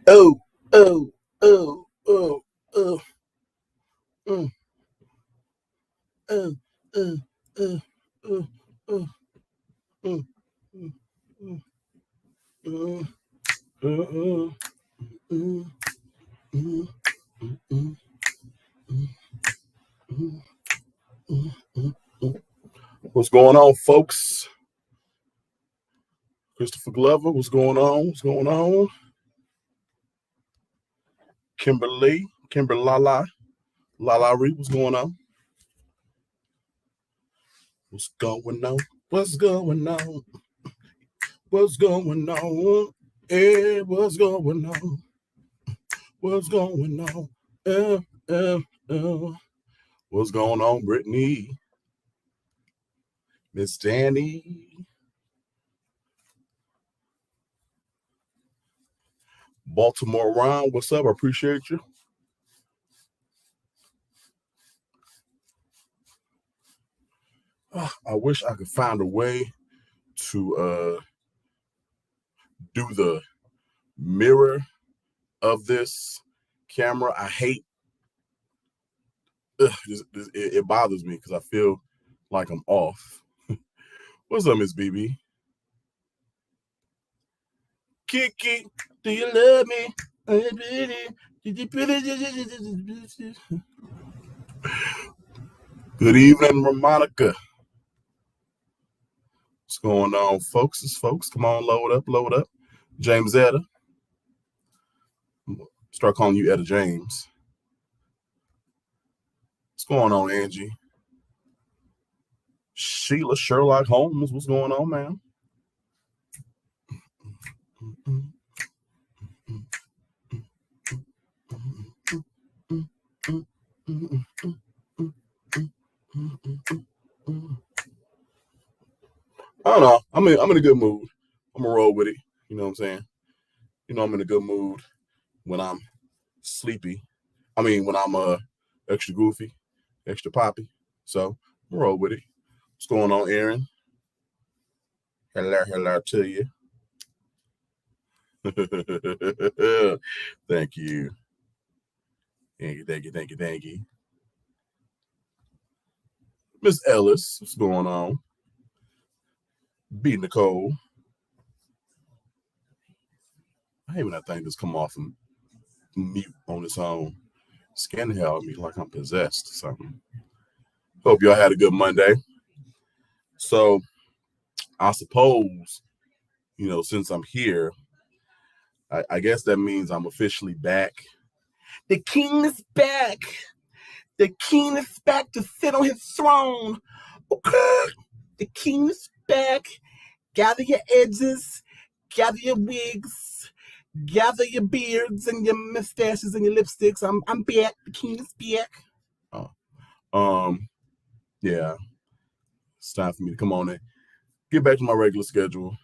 Oh, oh, oh, oh, oh, mm, oh, oh, oh, oh, oh, mm, mm, mm, mm, mm, mm, mm, mm, mm, mm. What's going on, folks? Christopher Glover, what's going on? What's going on? Kimber Lala Reed, what's going on? What's going on? What's going on? What's going on? Hey, what's going on? What's going on? Uh, uh, uh. What's going on, Brittany? Miss Danny? Baltimore Ron, what's up? I appreciate you. I wish I could find a way to do the mirror of this camera. I hate it bothers me because I feel like I'm off. What's up, Miss BB? Kiki, do you love me? Good evening, Ramonica. What's going on, folks? Come on, load up. James Etta. Start calling you Etta James. What's going on, Angie? Sheila Sherlock Holmes, what's going on, man? I don't know. I'm in a good mood. I'm gonna roll with it. You know what I'm saying? You know I'm in a good mood when I'm sleepy. I mean when I'm extra goofy, extra poppy. So I'm roll with it. What's going on, Aaron? Hello to you. Thank you. Thank you. Miss Ellis, what's going on? B Nicole. I hate when that thing just come off and mute on its own. Scan the hell out of me like I'm possessed or something. Hope y'all had a good Monday. So I suppose, since I'm here, I guess that means I'm officially back. The king is back. The king is back to sit on his throne. Okay. The king is back. Gather your edges, gather your wigs, gather your beards and your mustaches and your lipsticks. I'm back. The king is back. Yeah. It's time for me to come on and get back to my regular schedule.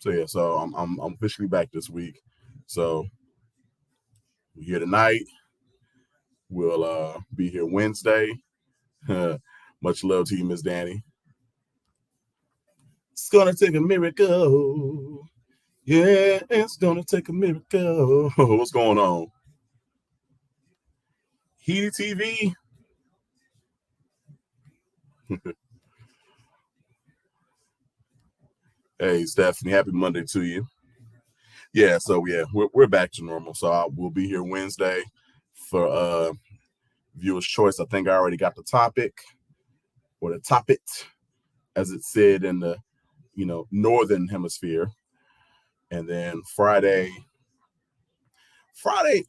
So I'm officially back this week. So we're here tonight. We'll be here Wednesday. Much love to you, Miss Danny. It's gonna take a miracle. Yeah, it's gonna take a miracle. What's going on? Heaty TV. Hey, Stephanie, happy Monday to you. Yeah, so we're back to normal. So we'll be here Wednesday for viewer's choice. I think I already got the topic or the topic, as it said in the northern hemisphere. And then Friday, I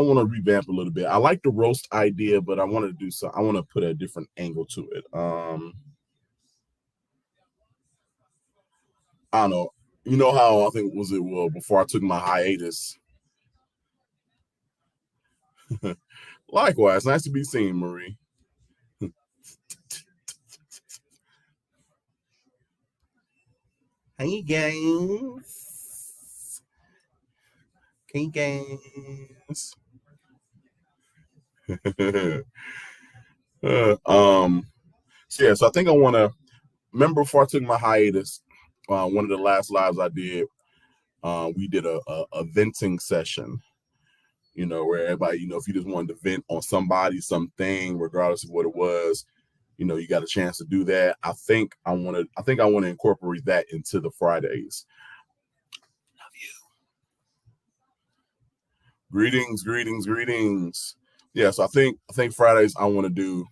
want to revamp a little bit. I like the roast idea, but I want to do so. I want to put a different angle to it. I don't know. You know how I think before I took my hiatus. Likewise, nice to be seen, Marie. Hey guys. Hey guys. So I think I want to remember before I took my hiatus. One of the last lives I did, we did a venting session, where everybody, if you just wanted to vent on somebody, something, regardless of what it was, you got a chance to do that. I think I want to incorporate that into the Fridays. Love you. Greetings. Yeah, so I think Fridays I want to do,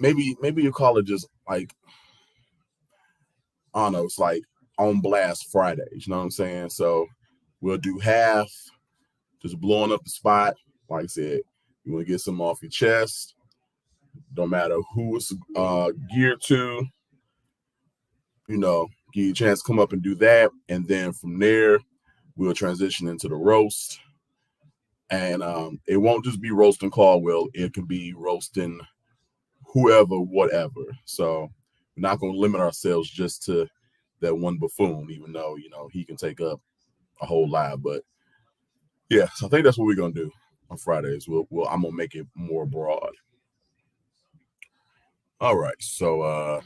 maybe you call it just like, I don't know, it's like on blast Fridays, you know what I'm saying? So we'll do half, just blowing up the spot. Like I said, you want to get some off your chest. Don't matter who it's geared to, give you a chance to come up and do that. And then from there, we'll transition into the roast. And it won't just be roasting Caldwell. It can be roasting whoever, whatever. So we're not going to limit ourselves just to that one buffoon, even though, he can take up a whole lot. But yeah, so I think that's what we're going to do on Fridays. I'm going to make it more broad. All right. So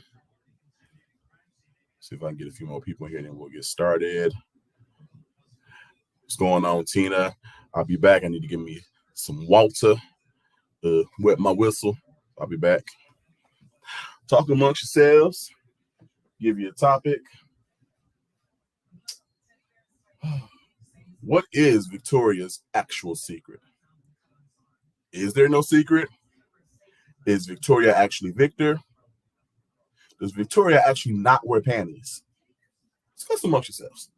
see if I can get a few more people in here, and then we'll get started. What's going on, Tina? I'll be back. I need to give me some water, wet my whistle. I'll be back. Talk amongst yourselves. Give you a topic. What is Victoria's actual secret? Is there no secret? Is Victoria actually Victor? Does Victoria actually not wear panties? Discuss amongst yourselves.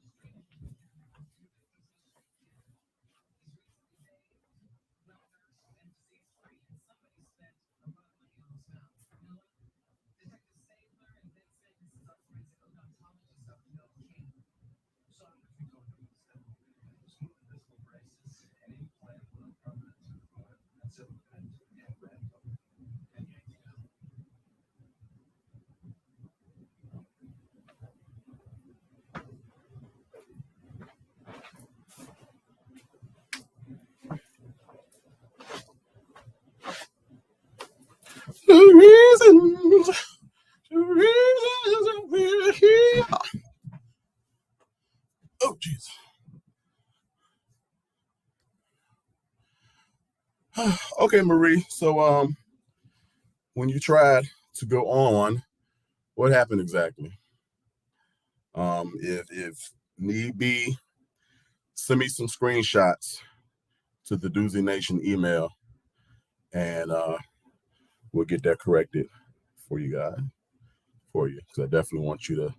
The reasons we're here. Oh, jeez. Okay, Marie. So, when you tried to go on, what happened exactly? If need be, send me some screenshots to the Doozy Nation email, and we'll get that corrected for you guys. Because I definitely want you to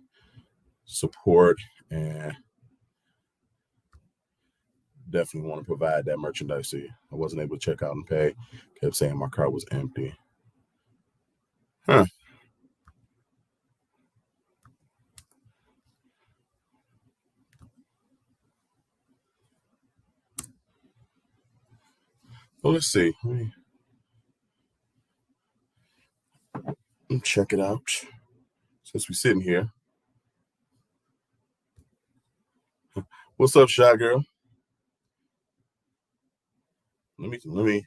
support and definitely want to provide that merchandise to you. I wasn't able to check out and pay. Kept saying my cart was empty. Huh. Well, let's see. Let me check it out since we're sitting here. What's up, Shy Girl? Let me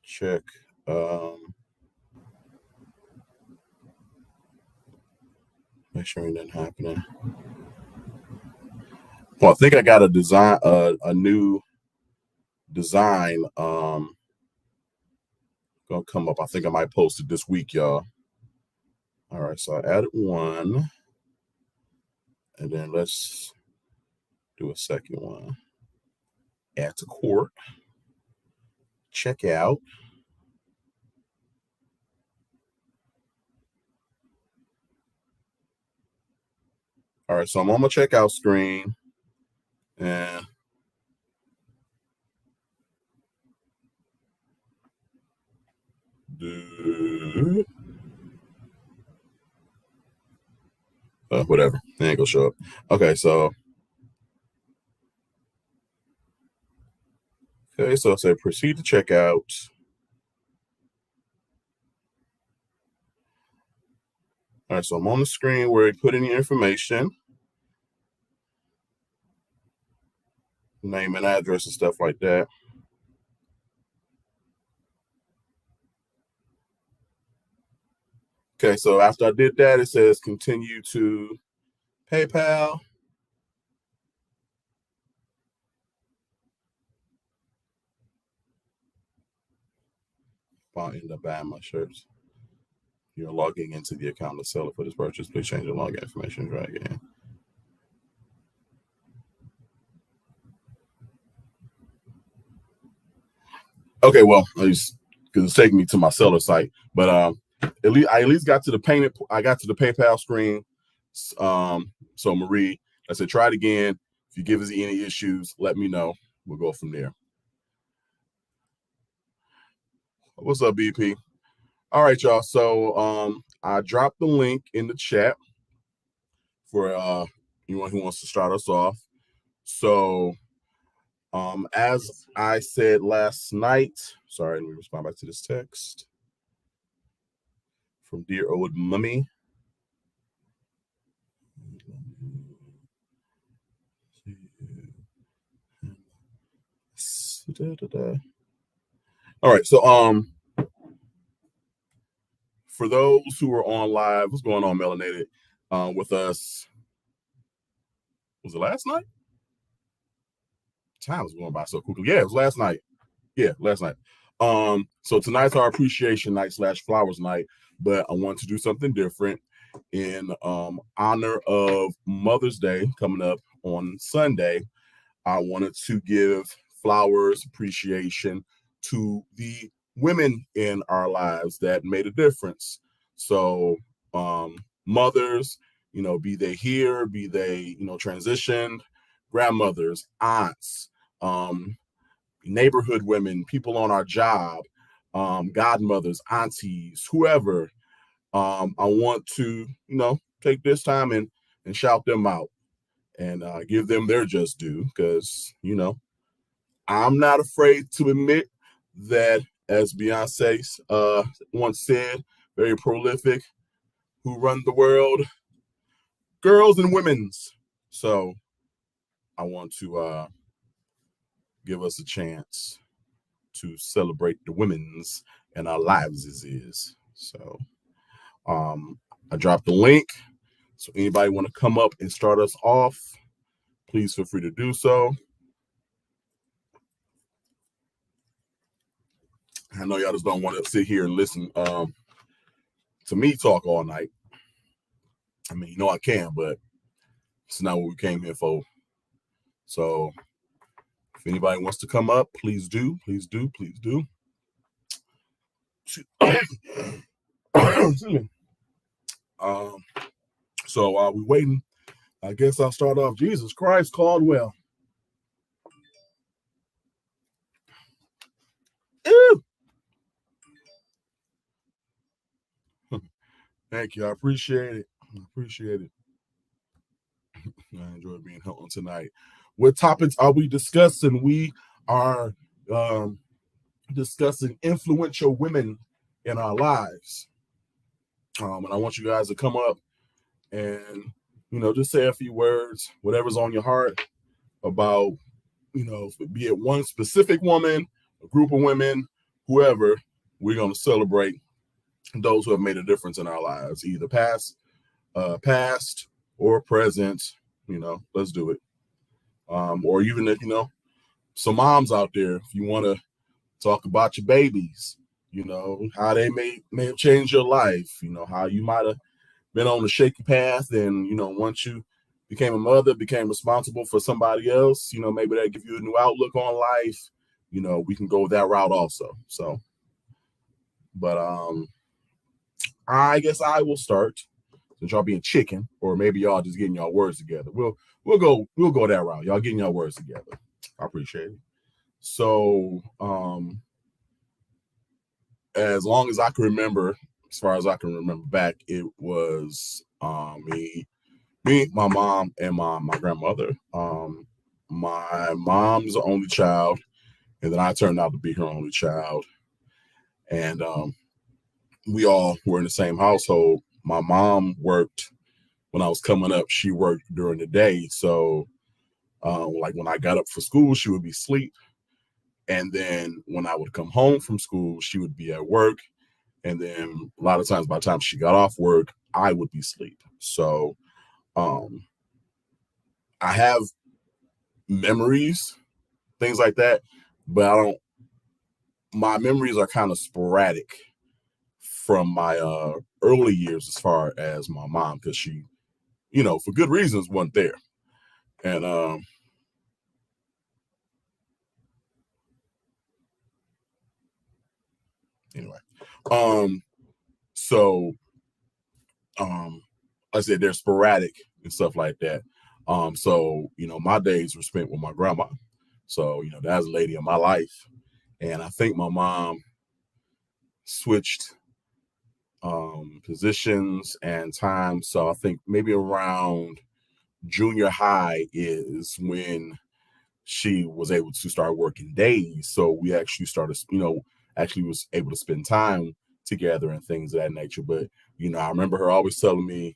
check. Make sure anything happening. Well, I think I got a design, a new design. Gonna come up. I think I might post it this week, y'all. All right, so I added one, and then let's do a second one. Add to court. Check out. All right, so I'm on my checkout screen, and whatever, it ain't gonna show up. Okay, so I said proceed to checkout. All right, so I'm on the screen where you put in your information, name and address and stuff like that. Okay, so after I did that, it says continue to PayPal. I'll end up buying my shirts. You're logging into the account of the seller for this purchase. Please change your login information. Try again. Okay, well, because it's taking me to my seller site, but I at least got to the payment. I got to the PayPal screen. So Marie, I said, try it again. If you give us any issues, let me know. We'll go from there. What's up, BP? All right, y'all. So I dropped the link in the chat for anyone who wants to start us off. So as I said last night, sorry, let me respond back to this text from dear old mummy. All right, so for those who are on live, what's going on, Melanated, with us? Was it last night? Time was going by so quickly. Yeah, it was last night. Yeah, last night. So tonight's our appreciation night / flowers night, but I want to do something different in honor of Mother's Day coming up on Sunday. I wanted to give flowers, appreciation to the women in our lives that made a difference. So mothers, be they here, be they, transitioned, grandmothers, aunts, neighborhood women, people on our job, godmothers, aunties, whoever. I want to, take this time and shout them out and give them their just due because, I'm not afraid to admit that, as Beyonce once said, very prolific, who run the world, girls and women's. So I want to give us a chance to celebrate the women's in our lives is. So I dropped the link. So anybody want to come up and start us off, please feel free to do so. I know y'all just don't want to sit here and listen to me talk all night. I mean, I can, but it's not what we came here for. So if anybody wants to come up, please do. Please do. Please do. Excuse me. So while we're waiting, I guess I'll start off. Jesus Christ, Caldwell. Ew. Thank you. I appreciate it. I enjoyed being held on tonight. What topics are we discussing? We are discussing influential women in our lives. And I want you guys to come up and, just say a few words, whatever's on your heart about, be it one specific woman, a group of women, whoever. We're going to celebrate those who have made a difference in our lives, either past or present. Let's do it. Or even if, some moms out there, if you want to talk about your babies, how they may have changed your life, how you might have been on a shaky path, and once you became a mother, became responsible for somebody else, maybe that give you a new outlook on life. We can go that route also. So, but I guess I will start since y'all being chicken, or maybe y'all just getting y'all words together. We'll go that route. Y'all getting y'all words together. I appreciate it. So, as long as I can remember, as far as I can remember back, it was me, my mom, and my grandmother. My mom's the only child, and then I turned out to be her only child. And we all were in the same household. My mom worked when I was coming up. She worked during the day, so like when I got up for school, she would be asleep. And then when I would come home from school, she would be at work. And then a lot of times by the time she got off work, I would be asleep. So I have memories, things like that, but I don't my memories are kind of sporadic from my early years as far as my mom, because she, for good reasons, wasn't there. And anyway, so I said they're sporadic and stuff like that. So my days were spent with my grandma. So that's the lady of my life, and I think my mom switched positions and time. So I think maybe around junior high is when she was able to start working days. So we actually started, actually was able to spend time together and things of that nature. But I remember her always telling me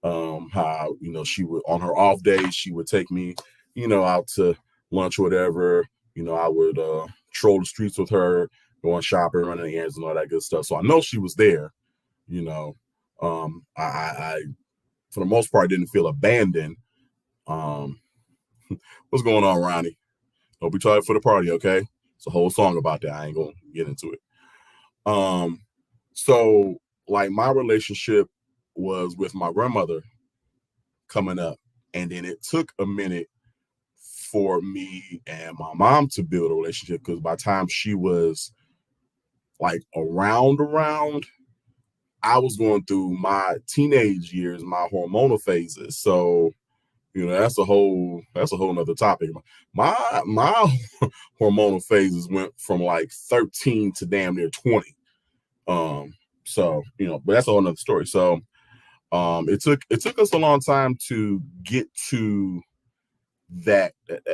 how she would, on her off days, she would take me out to lunch or whatever. I would troll the streets with her, going shopping, running errands and all that good stuff. So I know she was there. I for the most part didn't feel abandoned. What's going on, Ronnie? Don't be tired for the party, okay? It's a whole song about that. I ain't gonna get into it. So like my relationship was with my grandmother coming up, and then it took a minute for me and my mom to build a relationship, because by the time she was like around, I was going through my teenage years, my hormonal phases. So that's a whole nother topic. My hormonal phases went from like 13 to damn near 20. So but that's a whole nother story. So it took us a long time to get to that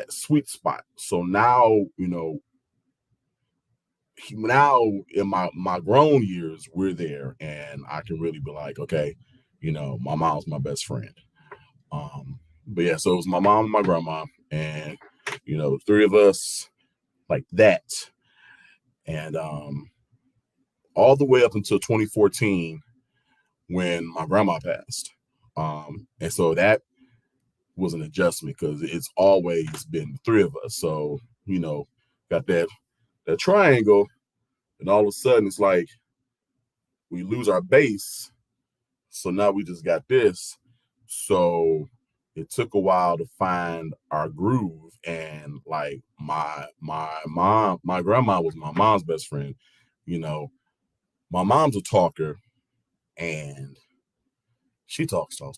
sweet spot. So now now in my grown years, we're there, and I can really be like, okay, my mom's my best friend. But yeah, so it was my mom and my grandma, and the three of us like that. And all the way up until 2014, when my grandma passed. And so that was an adjustment, because it's always been the three of us. So got that triangle, and all of a sudden it's like we lose our base. So now we just got this. So it took a while to find our groove. And like my grandma was my mom's best friend. My mom's a talker, and she talks about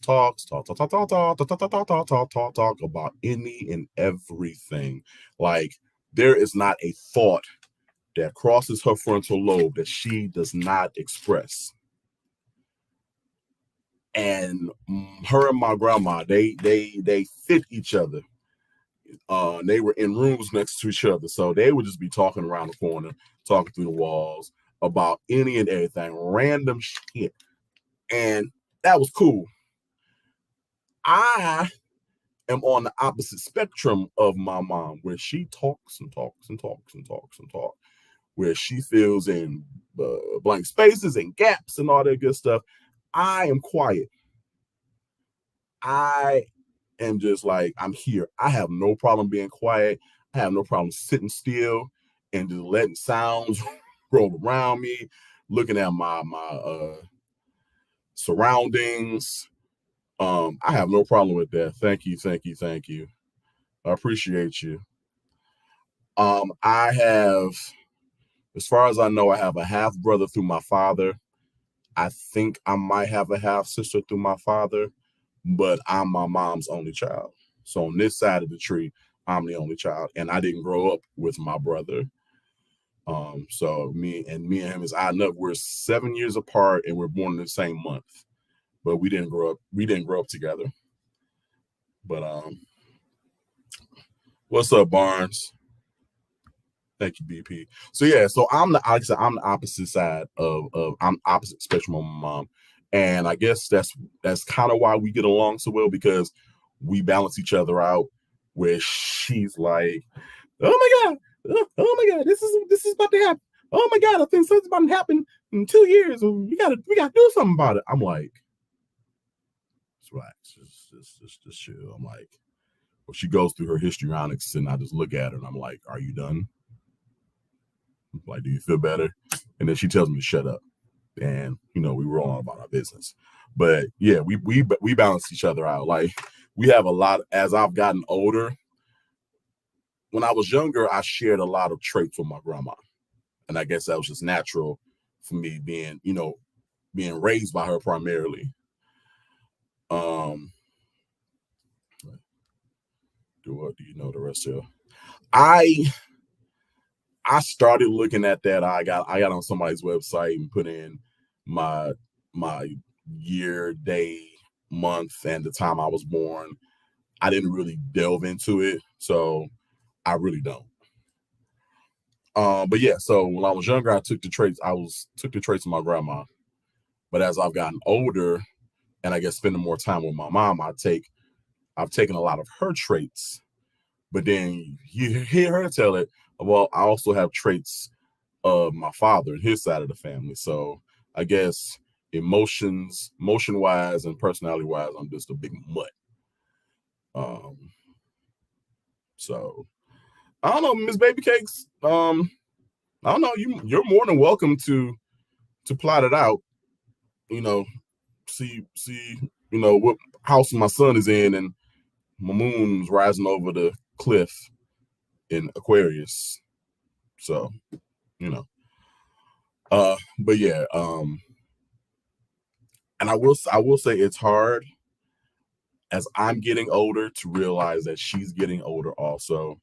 any and everything. Like there is not a thought that crosses her frontal lobe that she does not express. And her and my grandma, they fit each other. They were in rooms next to each other, so they would just be talking around the corner, talking through the walls about any and everything, random shit, and that was cool. I am on the opposite spectrum of my mom, where she talks and talks and talks and talks and talks, where she fills in blank spaces and gaps and all that good stuff. I am quiet. I am just like, I'm here. I have no problem being quiet. I have no problem sitting still and just letting sounds roll around me, looking at my surroundings. I have no problem with that. Thank you. I appreciate you. I have, as far as I know, I have a half brother through my father. I think I might have a half sister through my father, but I'm my mom's only child. So on this side of the tree, I'm the only child, and I didn't grow up with my brother. So me and him is odd enough. We're 7 years apart, and we're born in the same month, but we didn't grow up together. But what's up, Barnes? Thank you, BP. So yeah, so I'm the opposite side of I'm opposite spectrum of my mom, and I guess that's kind of why we get along so well, because we balance each other out. Where she's like, "Oh my god, oh my god, this is about to happen. Oh my god, I think something's about to happen in 2 years. We gotta do something about it." I'm like, "Just relax, just chill." I'm like, well, she goes through her histrionics, and I just look at her, and I'm like, "Are you done?" Like, do you feel better? And then she tells me to shut up. And, we roll on about our business. But yeah, we balance each other out. Like, we have a lot, as I've gotten older. When I was younger, I shared a lot of traits with my grandma. And I guess that was just natural for me being raised by her primarily. Do you know the rest of? I started looking at that. I got on somebody's website and put in my year, day, month, and the time I was born. I didn't really delve into it, so I really don't. But yeah, so when I was younger, I took the traits. Took the traits of my grandma. But as I've gotten older, and I guess spending more time with my mom, I've taken a lot of her traits. But then you hear her tell it. Well, I also have traits of my father and his side of the family. So I guess motion wise and personality wise, I'm just a big mutt. So I don't know, Miss Baby Cakes. I don't know. You're more than welcome to plot it out. See. What house my son is in, and my moon's rising over the cliff in Aquarius. So, but yeah, and I will say it's hard as I'm getting older to realize that she's getting older also,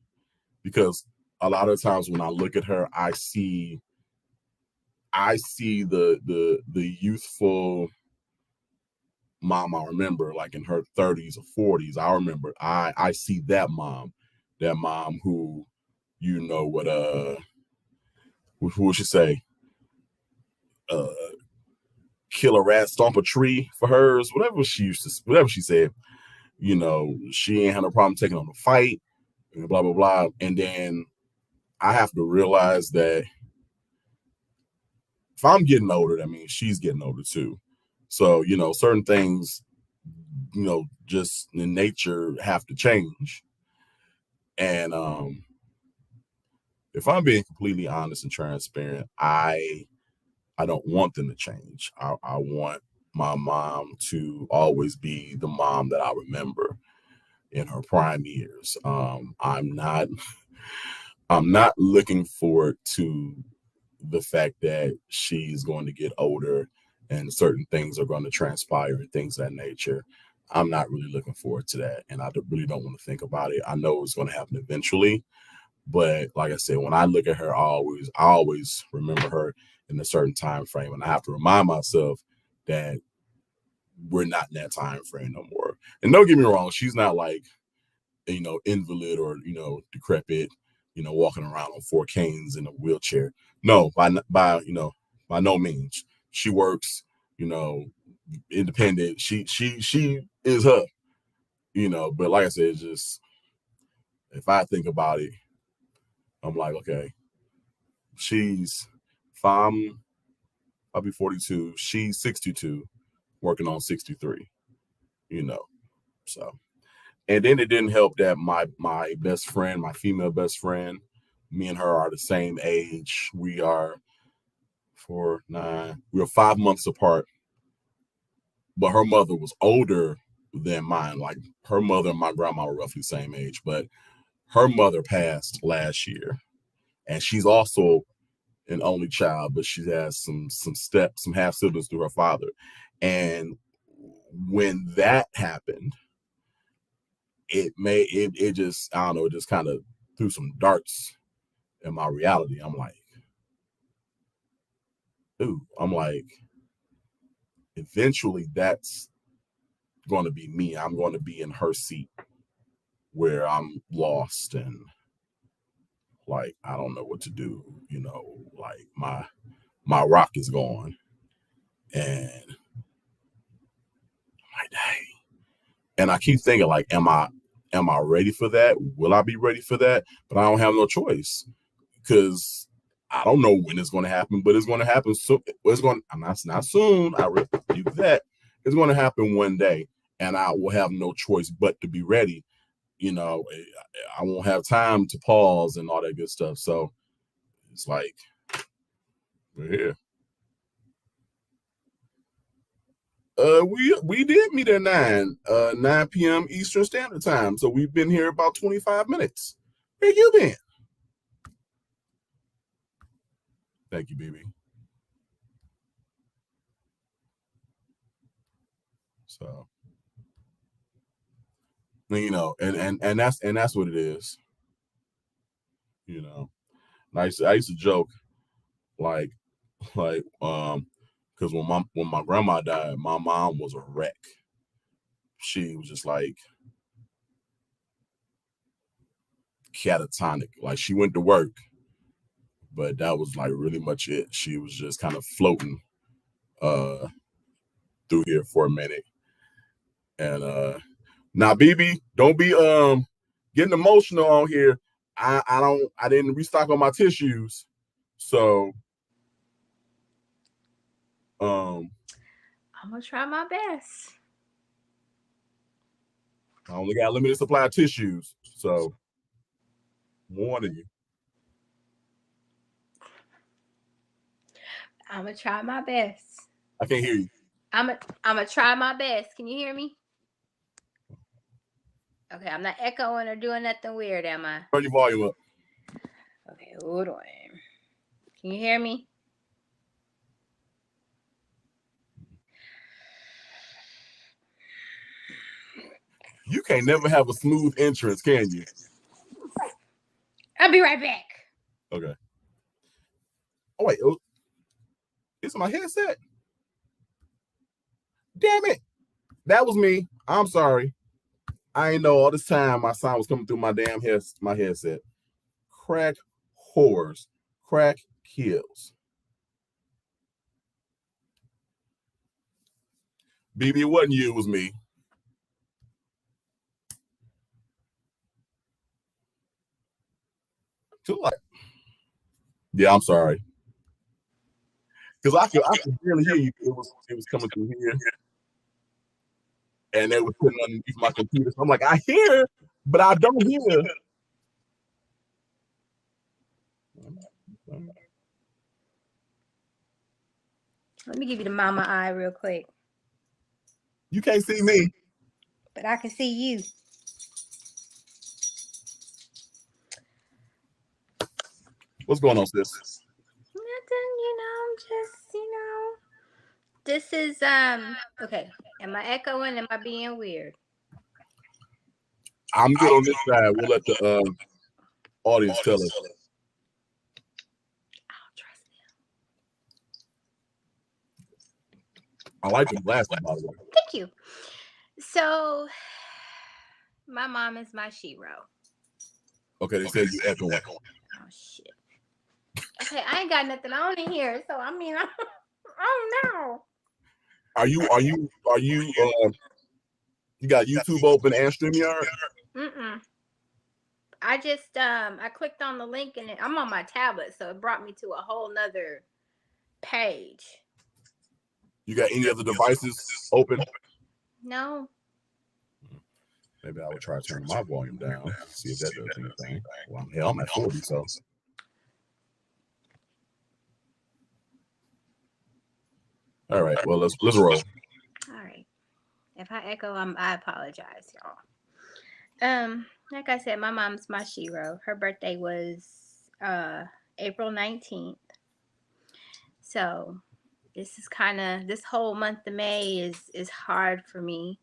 because a lot of times when I look at her, I see the youthful mom I remember, like in her 30s or 40s. I remember I see that mom who, what would she say? Kill a rat, stomp a tree for hers, whatever she said. She ain't had no problem taking on a fight, and blah blah blah. And then I have to realize that if I'm getting older, that means she's getting older too. So, certain things, just in nature have to change. And if I'm being completely honest and transparent, I don't want them to change. I want my mom to always be the mom that I remember in her prime years. I'm not looking forward to the fact that she's going to get older and certain things are going to transpire and things of that nature. I'm not really looking forward to that, and I really don't want to think about it. I know it's going to happen eventually, but like I said, when I look at her, I always remember her in a certain time frame, and I have to remind myself that we're not in that time frame no more. And don't get me wrong, she's not like invalid or decrepit, walking around on 4 canes in a wheelchair. No, by no means. She works, independent. She is her, But like I said, it's just, if I think about it, I'm like, okay, I'll be 42. She's 62, working on 63. So. And then it didn't help that my best friend, my female best friend, me and her are the same age. We are 5 months apart. But her mother was older than mine. Like, her mother and my grandma were roughly the same age. But her mother passed last year. And she's also an only child, but she has some half siblings through her father. And when that happened, it just, I don't know, it just kind of threw some darts in my reality. I'm like, eventually that's going to be me. I'm going to be in her seat where I'm lost and like, I don't know what to do, like my rock is gone. And I'm like, dang. And I keep thinking, like, am I ready for that? Will I be ready for that? But I don't have no choice, because I don't know when it's going to happen, but it's going to happen soon. I'm not soon. I repeat that. It's going to happen one day, and I will have no choice but to be ready. I won't have time to pause and all that good stuff. So it's like, We're here. We did meet at 9 p.m. Eastern Standard Time. So we've been here about 25 minutes. Where you been? Thank you, BB. So, you know, and that's what it is. You know, I used to joke like because when my grandma died, my mom was a wreck. She was just like catatonic. Like she went to work, but that was like really much it. She was just kind of floating through here for a minute. And now BB, don't be getting emotional on here. I didn't restock on my tissues. So I'm gonna try my best. I only got a limited supply of tissues. So warning you. I'm gonna try my best. I can't hear you. I'm gonna try my best. Can you hear me? Okay, I'm not echoing or doing nothing weird, am I? Turn your volume up. Okay, hold on. Can you hear me? You can't never have a smooth entrance, can you? I'll be right back. Okay. Oh wait, it's my headset. Damn it. That was me. I'm sorry. I ain't know all this time my sound was coming through my damn headset. Crack whores. Crack kills. BB, it wasn't you, it was me. Yeah, I'm sorry. Because I could barely hear you. It was coming through here. And they were putting underneath my computer. So I'm like, I hear, but I don't hear. Let me give you the mama eye real quick. You can't see me. But I can see you. What's going on, sis? Nothing, this is okay. Am I echoing? Am I being weird? I'm good on this side. We'll let the audience tell us. I'll trust them. I like the glasses, by the way. Thank you. So my mom is my shero. Okay, they said you echoing. Oh shit. Okay, I ain't got nothing on in here, so I mean, I don't know. Are you you got YouTube open and StreamYard? I just I clicked on the link and I'm on my tablet, so it brought me to a whole nother page. You got any other devices open? No. Maybe I would try turning my volume down, see if that does anything. Well, hell, I'm at 40, so. All right, well, let's roll. All right. If I echo, I apologize, y'all. Like I said, my mom's my shero. Her birthday was April 19th. So this whole month of May is hard for me.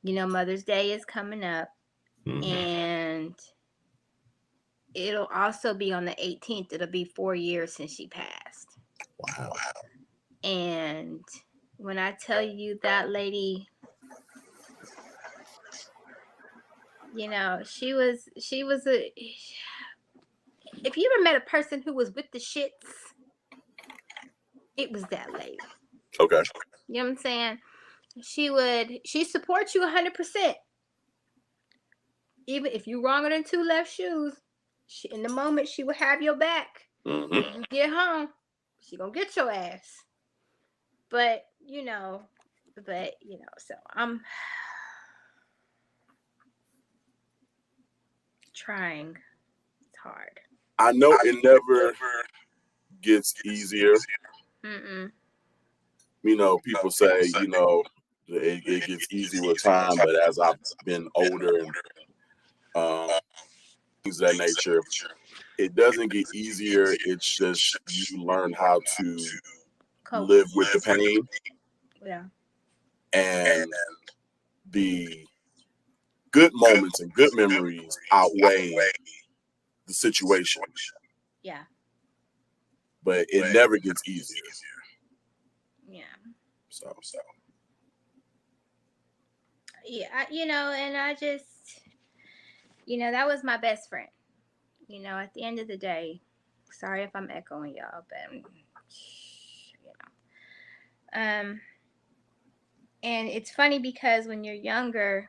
You know, Mother's Day is coming up. Mm-hmm. And it'll also be on the 18th. It'll be 4 years since she passed. Wow. And when I tell you that lady, you know, she was a, if you ever met a person who was with the shits, it was that lady. Okay. You know what I'm saying? She supports you 100%. Even if you wronger than two left shoes, in the moment she will have your back. Mm-hmm. When you get home, she gonna get your ass. But you know, so I'm trying. It's hard. I know it never gets easier. Mm-mm. You know, people say, you know, it gets easier with time, but as I've been older and things of that nature, it doesn't get easier. It's just you learn how to Cope. live with the pain, Yeah. and the good moments and good memories outweigh the situation. Yeah. But it never gets easier. Yeah. So Yeah. You know, and I just, you know, that was my best friend. You know, at the end of the day, sorry if I'm echoing y'all, but you know. And it's funny because when you're younger,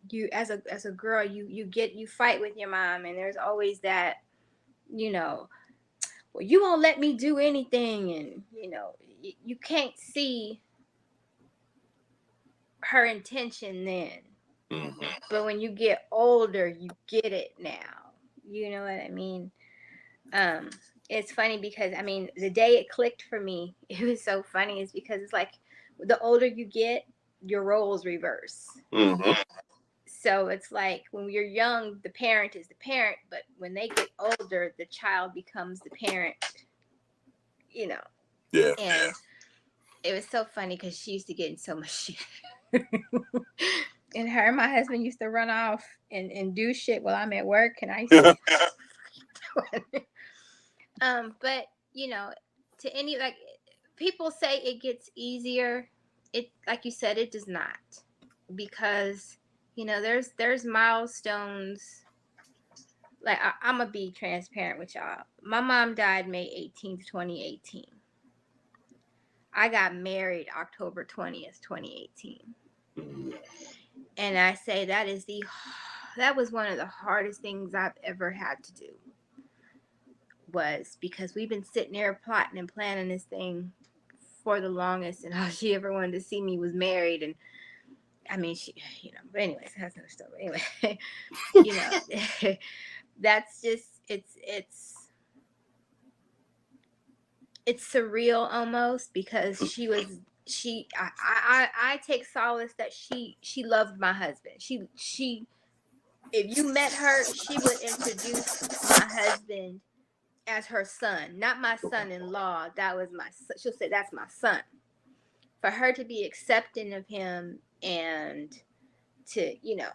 you as a girl, you fight with your mom, and there's always that, you know, well, you won't let me do anything, and you know, you can't see her intention then. mm-hmm. But when you get older, you get it now. You know what I mean? It's funny because I mean the day it clicked for me, it was so funny is because it's like the older you get, your roles reverse. Mm-hmm. So it's like when you're young, the parent is the parent, but when they get older, the child becomes the parent, you know. Yeah. And it was so funny because she used to get in so much shit. And her and my husband used to run off and do shit while I'm at work, and I used to but you know, to any like people say it gets easier. It like you said, it does not. Because, you know, there's milestones. Like I'm gonna be transparent with y'all. My mom died May 18th, 2018. I got married October 20th, 2018. Mm-hmm. And I say that was one of the hardest things I've ever had to do. Was because we've been sitting there plotting and planning this thing for the longest, and all she ever wanted to see me was married. And I mean, she, you know, but anyways, that's another story. Anyway, you know, that's just, it's surreal almost because I take solace that she loved my husband. She, if you met her, she would introduce my husband as her son, not my son-in-law. That was my son. She'll say that's my son. For her to be accepting of him and to, you know,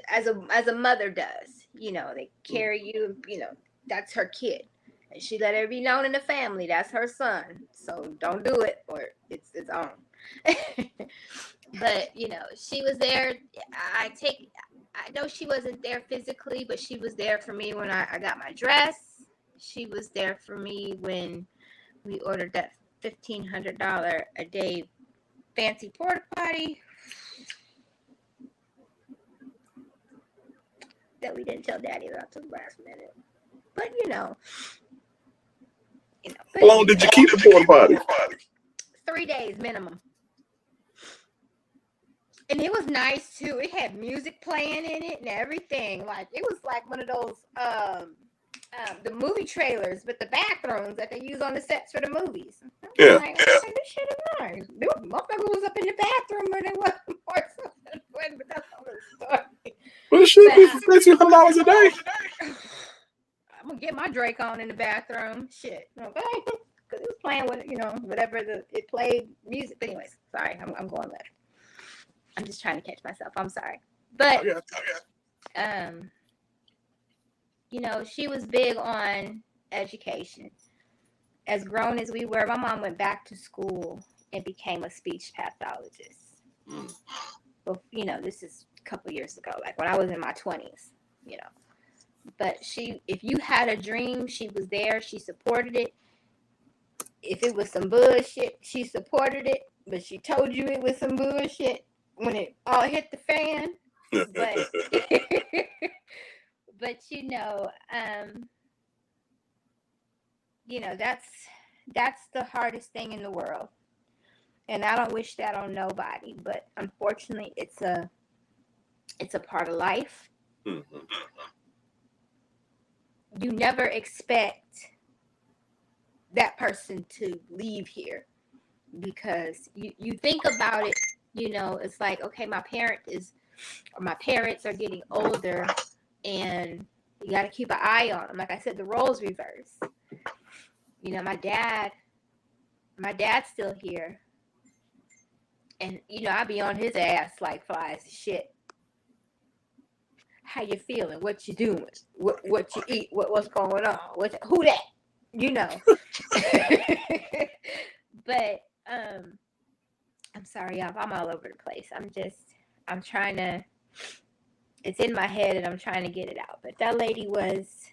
as a mother does, you know, they carry you, you know, that's her kid. And she let it be known in the family that's her son. So don't do it or it's on. But, you know, she was there. I know she wasn't there physically, but she was there for me when I got my dress. She was there for me when we ordered that $1,500 a day fancy porta potty that we didn't tell Daddy about till the last minute. But you know. How long did you keep the porta potty? 3 days minimum. And it was nice too. It had music playing in it and everything. Like it was like one of those the movie trailers with the bathrooms that they use on the sets for the movies. Yeah. Like, this shit is nice. Motherfucker was up in the bathroom when they wasn't or something. But that's another story. Well, it should be for $1,500 a day. I'm gonna get my Drake on in the bathroom. Shit, okay? Because it was playing with, you know, whatever it played music. But anyways, sorry, I'm going left. I'm just trying to catch myself. I'm sorry, but you know, she was big on education. As grown as we were, my mom went back to school and became a speech pathologist. Well, you know, this is a couple years ago, like when I was in my 20s, you know. But if you had a dream, she was there. She supported it. If it was some bullshit, she supported it. But she told you it was some bullshit when it all hit the fan. But, but you know, that's the hardest thing in the world. And I don't wish that on nobody. But unfortunately, it's a part of life. Mm-hmm. You never expect that person to leave here, because you think about it, it's like, okay, my parents are getting older, and you got to keep an eye on them. Like I said, the roles reverse. My dad's still here, and I be on his ass like flies shit. How you feeling? What you doing? What you eat? What's going on? Who that? But I'm sorry, y'all. I'm all over the place. I'm trying to. It's in my head, and I'm trying to get it out. But that lady was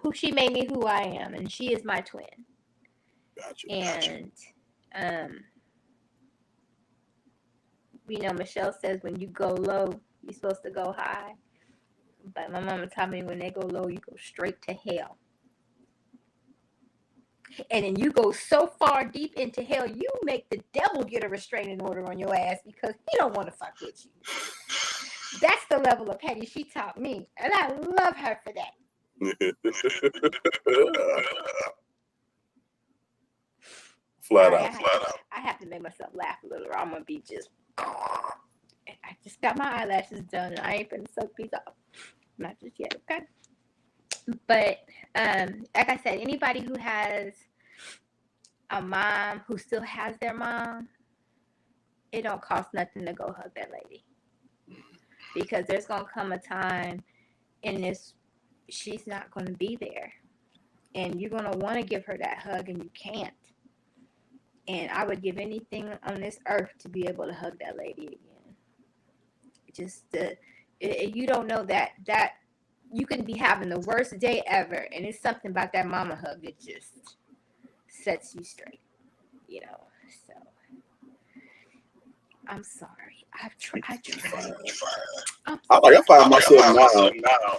who she made me who I am, and she is my twin. Gotcha. And Michelle says when you go low, you're supposed to go high. But my mama taught me when they go low, you go straight to hell. And then you go so far deep into hell, you make the devil get a restraining order on your ass because he don't want to fuck with you. That's the level of petty she taught me. And I love her for that. Flat out. I have to make myself laugh a little, or I'm gonna be just. I just got my eyelashes done, and I ain't gonna suck these off. Not just yet, okay? But like I said, anybody who has a mom who still has their mom, it don't cost nothing to go hug that lady, because there's gonna come a time in this she's not gonna be there, and you're gonna want to give her that hug, and you can't. And I would give anything on this earth to be able to hug that lady again. Just you don't know that you can be having the worst day ever, and it's something about that mama hug that just sets you straight, So I'm sorry. I tried. I find myself now.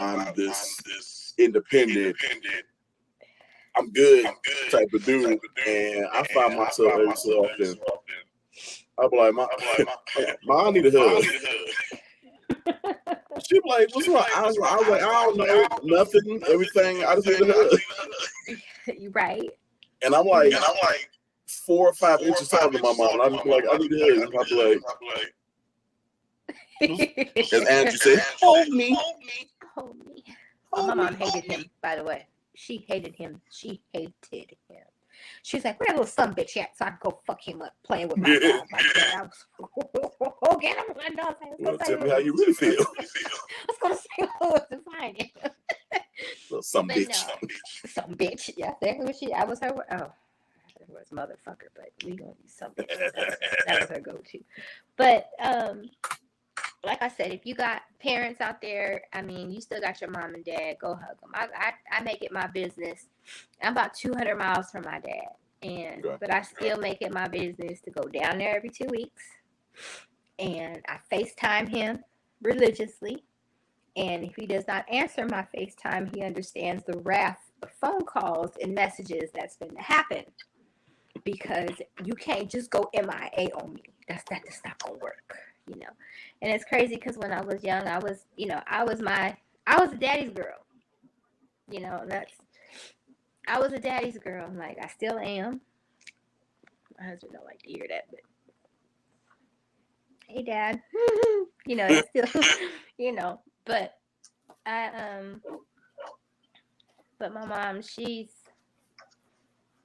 I'm this independent. I'm good type of dude, and I find myself every so often. I'm like, Ma, I need a hug. She be like, what's wrong? I was like, I don't know, nothing, everything. I just need a hug. You right. And I'm like 4 or 5 inches taller than my mom. And I'm just like, I need a hug. And I'm like, as Andrew said, hold me. My mom hated him, by the way. She hated him. She's like, where that little son bitch at so I can go fuck him up playing with my dog like that. I was okay, I'm my dog. Well, tell me how you really feel. I was going to say to find it. Some bitch. Some bitch. Yeah, that was her. Oh, it was motherfucker, but we going to use some bitch. That was her go-to. But, like I said, if you got parents out there, you still got your mom and dad, go hug them. I make it my business. I'm about 200 miles from my dad, but I still make it my business to go down there every 2 weeks, and I FaceTime him religiously. And if he does not answer my FaceTime, he understands the wrath of phone calls and messages that's been to happen, because you can't just go MIA on me. That's not gonna work. And it's crazy because when I was young, I was a daddy's girl. I was a daddy's girl. Like, I still am. My husband don't like to hear that, but hey, Dad. It's still, but but my mom,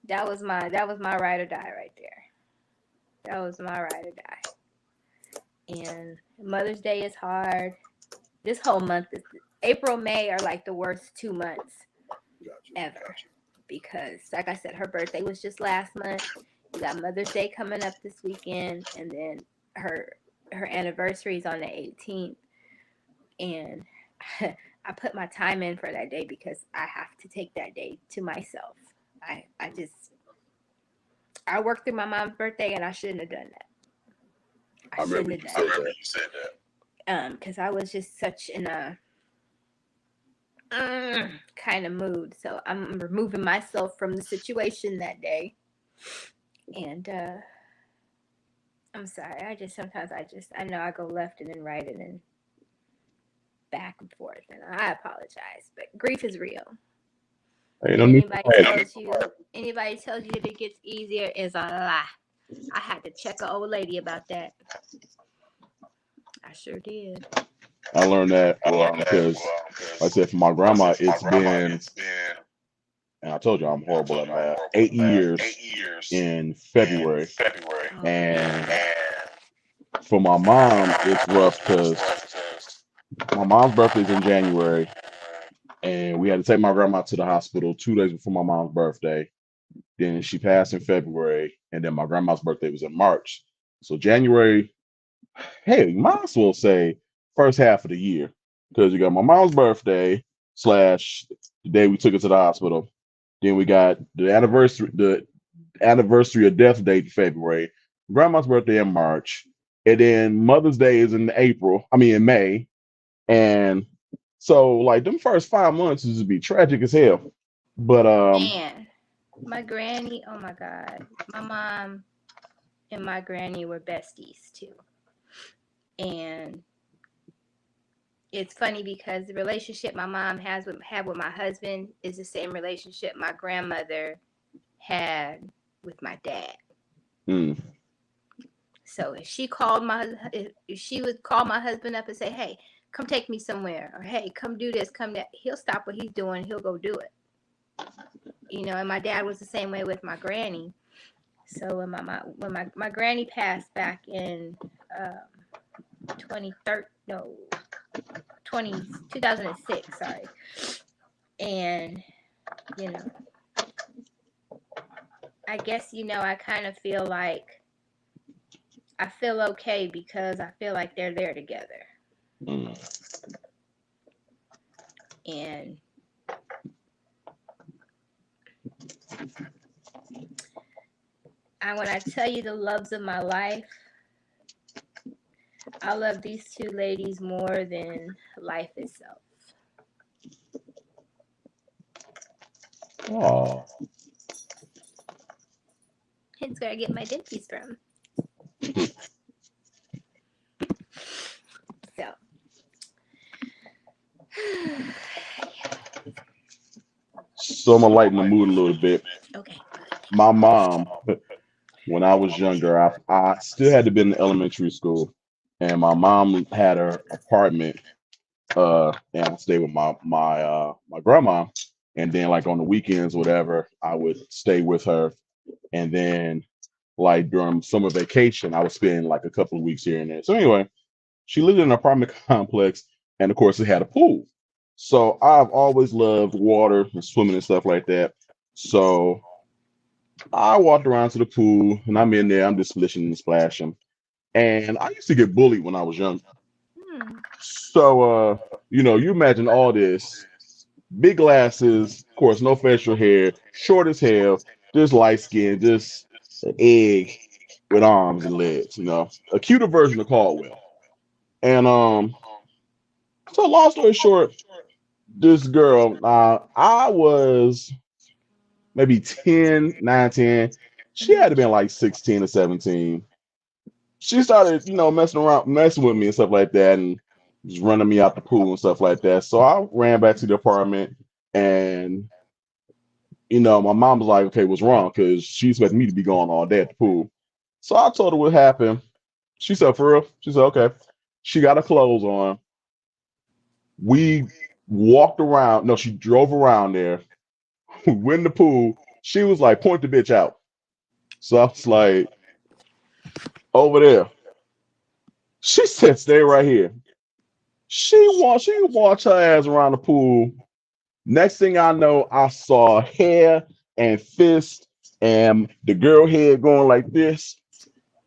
that was my ride or die right there. That was my ride or die. And Mother's Day is hard. This whole month, April, May are like the worst 2 months ever. Because, like I said, her birthday was just last month. We got Mother's Day coming up this weekend, and then her anniversary is on the 18th. And I put my time in for that day because I have to take that day to myself. I worked through my mom's birthday, and I shouldn't have done that. I remember you said that. Because I was just such in a kind of mood. So I'm removing myself from the situation that day. And I'm sorry. Sometimes I know I go left and then right, and then back and forth, and I apologize, but grief is real. Hey, no need Anybody tells you that it gets easier is a lie. I had to check an old lady about that. I sure did. I learned that because, like I said, for my grandma, it's been, and I told you I'm horrible at math, 8 years in February. And for my mom, it's rough because my mom's birthday's in January, and we had to take my grandma to the hospital 2 days before my mom's birthday. Then she passed in February, and then my grandma's birthday was in March. So January, hey, you might as well say first half of the year, because you got my mom's birthday / the day we took her to the hospital. Then we got the anniversary of death date in February, grandma's birthday in March, and then Mother's Day is in May. And so like them first 5 months is to be tragic as hell. But Man, my granny, oh my God. My mom and my granny were besties too. And it's funny because the relationship my mom had with my husband is the same relationship my grandmother had with my dad. So if she would call my husband up and say, "Hey, come take me somewhere," or "Hey, come do this, come that," he'll stop what he's doing, he'll go do it. And my dad was the same way with my granny. So when my granny passed back in 2006, sorry. And I guess I kind of feel like I feel okay because I feel like they're there together. And when I tell you the loves of my life, I love these two ladies more than life itself. Oh. Hence where I get my dentist from. So I'm gonna lighten the mood a little bit. Okay. My mom, when I was younger, I still had to be in elementary school, and my mom had her apartment. And I stayed with my grandma, and then like on the weekends, whatever, I would stay with her, and then like during summer vacation, I would spend like a couple of weeks here and there. So anyway, she lived in an apartment complex, and of course, it had a pool. So I've always loved water and swimming and stuff like that. So I walked around to the pool, and I'm in there. I'm just splishing and splashing. And I used to get bullied when I was young. So, you imagine all this. Big glasses, of course, no facial hair, short as hell, just light skin, just an egg with arms and legs, a cuter version of Caldwell. And so long story short, this girl, I was maybe 10, 9, 10. She had to been like 16 or 17. She started, messing with me and stuff like that, and just running me out the pool and stuff like that. So I ran back to the apartment, and my mom was like, "Okay, what's wrong?" Because she expected me to be gone all day at the pool. So I told her what happened. She said, "For real?" She said, "Okay." She got her clothes on. We walked around. No, she drove around there. We went in the pool. She was like, "Point the bitch out." So I was like, "Over there." She said, "Stay right here." She walked her ass around the pool. Next thing I know, I saw hair and fist and the girl head going like this.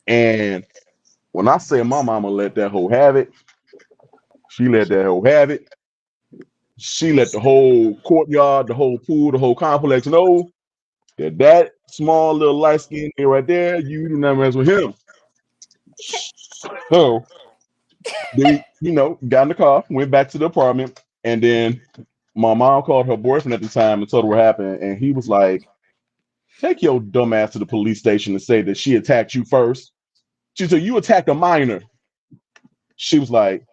And when I say my mama let that hoe have it, she let that hoe have it. She let the whole courtyard, the whole pool, the whole complex know that small little light skin right there, you do not mess with him. So they, got in the car, went back to the apartment, and then my mom called her boyfriend at the time and told her what happened, and he was like, "Take your dumb ass to the police station and say that she attacked you first." She said, "You attacked a minor." She was like,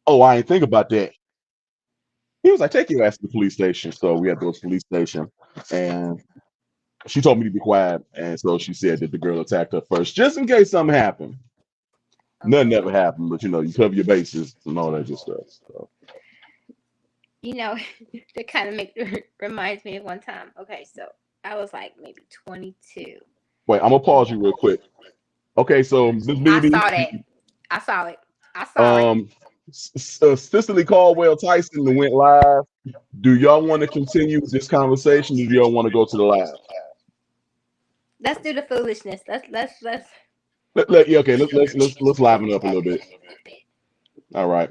Oh, I ain't think about that. He was like, take your ass to the police station. So we had to go to the police station. And she told me to be quiet. And so she said that the girl attacked her first, just in case something happened. Nothing ever happened, but you cover your bases and all that good stuff. So. You know, that kind of reminds me of one time. Okay, so I was like maybe 22. Wait, I'm gonna pause you real quick. Okay, so Miss I BB, saw that. I saw it. I saw it. Cicely Caldwell Tyson went live. Do y'all want to continue this conversation, or do y'all want to go to the live? Let's do the foolishness. Let's Yeah, okay, let's liven up a little bit. All right.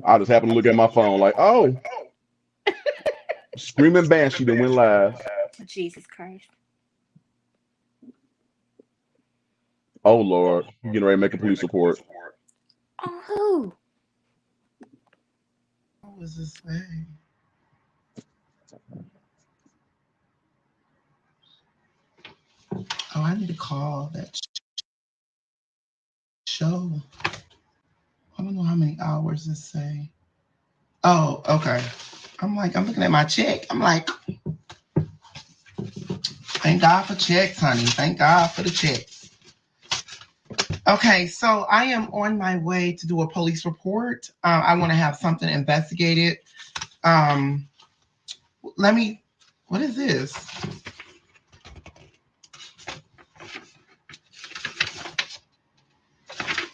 I just happened to look at my phone, like, oh, Screaming Banshee that went live. Jesus Christ. Oh Lord, you getting ready to make a police report. Oh, who? What was this thing? Oh, I need to call that show. I don't know how many hours this say. Oh, okay. I'm looking at my check. I'm like, thank God for checks, honey. Thank God for the checks. Okay, so I am on my way to do a police report. I want to have something investigated. What is this?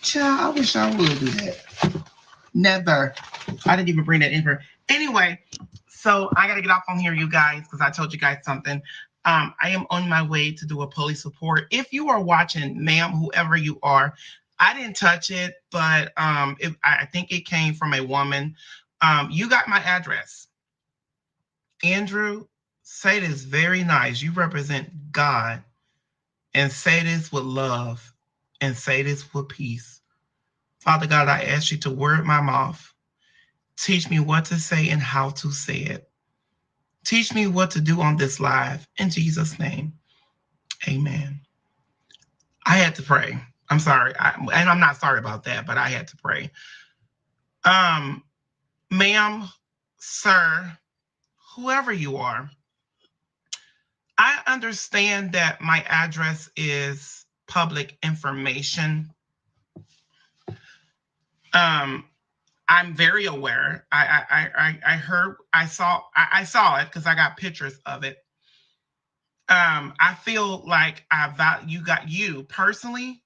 Child, I wish I would do that. Never. I didn't even bring that in here. Anyway, so I got to get off on here, you guys, because I told you guys something. I am on my way to do a police report. If you are watching, ma'am, whoever you are, I didn't touch it, but I think it came from a woman. You got my address. Andrew, say this very nice. You represent God, and say this with love, and say this with peace. Father God, I ask you to word my mouth. Teach me what to say and how to say it. Teach me what to do on this live. In Jesus' name, amen. I had to pray. I'm sorry. And I'm not sorry about that, but I had to pray. Ma'am, sir, whoever you are, I understand that my address is public information. I'm very aware. I saw it because I got pictures of it. I feel like you personally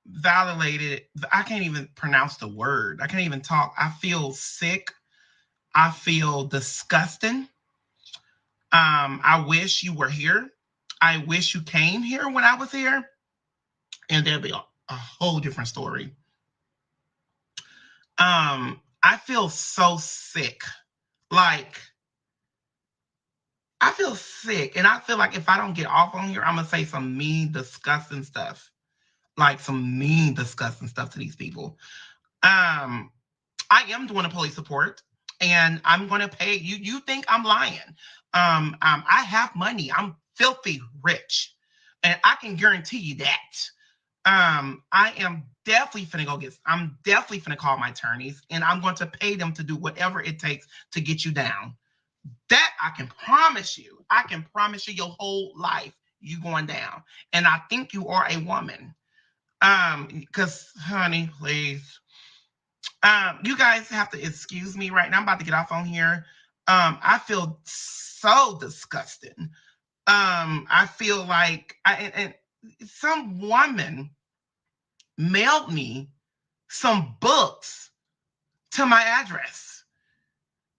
validated. I can't even pronounce the word. I can't even talk. I feel sick. I feel disgusting. I wish you were here. I wish you came here when I was here, and there'd be a whole different story. I feel so sick. Like, I feel sick, and I feel like if I don't get off on here, I'm gonna say some mean, disgusting stuff. Like some mean, disgusting stuff to these people. I am doing a police report, and I'm gonna pay you. You think I'm lying? I have money. I'm filthy rich, and I can guarantee you that. I am definitely I'm definitely finna call my attorneys, and I'm going to pay them to do whatever it takes to get you down. That I can promise you. I can promise you your whole life you going down. And I think you are a woman. Because honey, please. You guys have to excuse me right now. I'm about to get off on here. I feel so disgusted. I feel like and some woman mailed me some books to my address.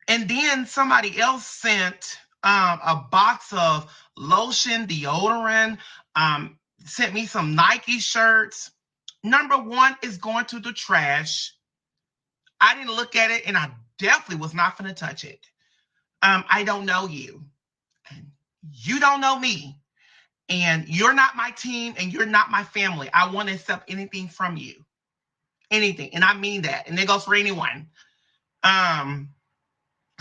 And then somebody else sent a box of lotion, deodorant, sent me some Nike shirts. Number one is going to the trash. I didn't look at it, and I definitely was not going to touch it. I don't know you. And you don't know me. And you're not my team, and you're not my family. I want to accept anything from you. Anything. And I mean that. And it goes for anyone.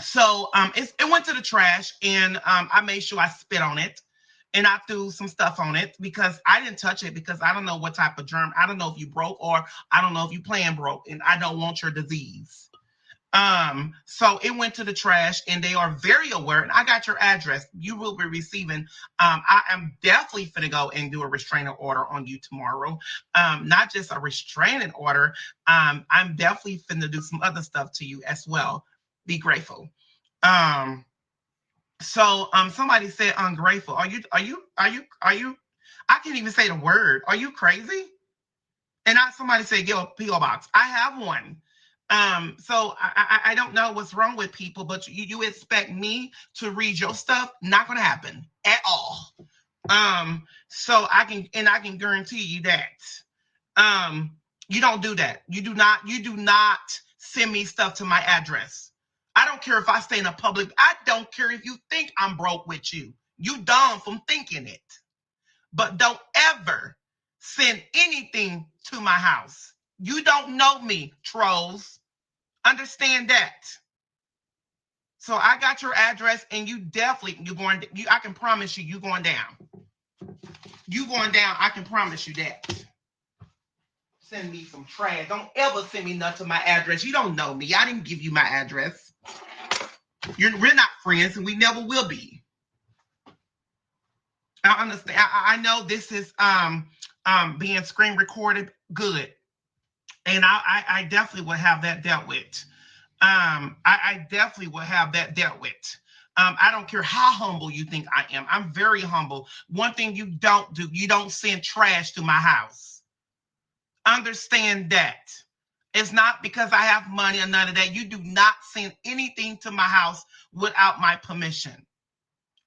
So it went to the trash, and I made sure I spit on it. and I threw some stuff on it because I didn't touch it because I don't know what type of germ. I don't know if you broke or I don't know if you playing broke, and I don't want your disease. So it went to the trash, and they are very aware. And I got your address. You will be receiving. I am definitely finna go and do a restraining order on you tomorrow. Not just a restraining order. I'm definitely finna do some other stuff to you as well. Be grateful. So somebody said ungrateful. Are you? I can't even say the word. Are you crazy? And somebody said, yo, P.O. Box. I have one. So I don't know what's wrong with people, but you expect me to read your stuff? Not gonna happen at all. So I can guarantee you that. You don't do that. You do not send me stuff to my address. I don't care if I stay in a public. I don't care if you think I'm broke with you. You dumb from thinking it. But don't ever send anything to my house. You don't know me, trolls. Understand that. So I got your address, and I can promise you, you're going down. You going down, I can promise you that. Send me some trash. Don't ever send me nothing to my address. You don't know me. I didn't give you my address. We're not friends, and we never will be. I understand. I know this is being screen recorded. Good. And I definitely will have that dealt with. I definitely will have that dealt with. I don't care how humble you think I am. I'm very humble. One thing you don't do, you don't send trash to my house. Understand that. It's not because I have money or none of that. You do not send anything to my house without my permission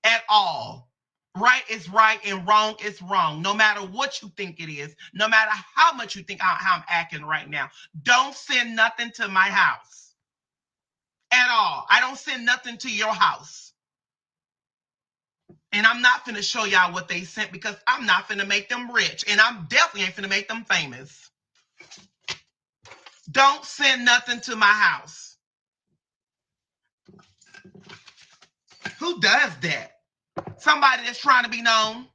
at all. Right is right and wrong is wrong. No matter what you think it is, no matter how much you think how I'm acting right now, don't send nothing to my house at all. I don't send nothing to your house. And I'm not finna show y'all what they sent because I'm not finna make them rich. And I'm definitely ain't finna make them famous. Don't send nothing to my house. Who does that? Somebody that's trying to be known.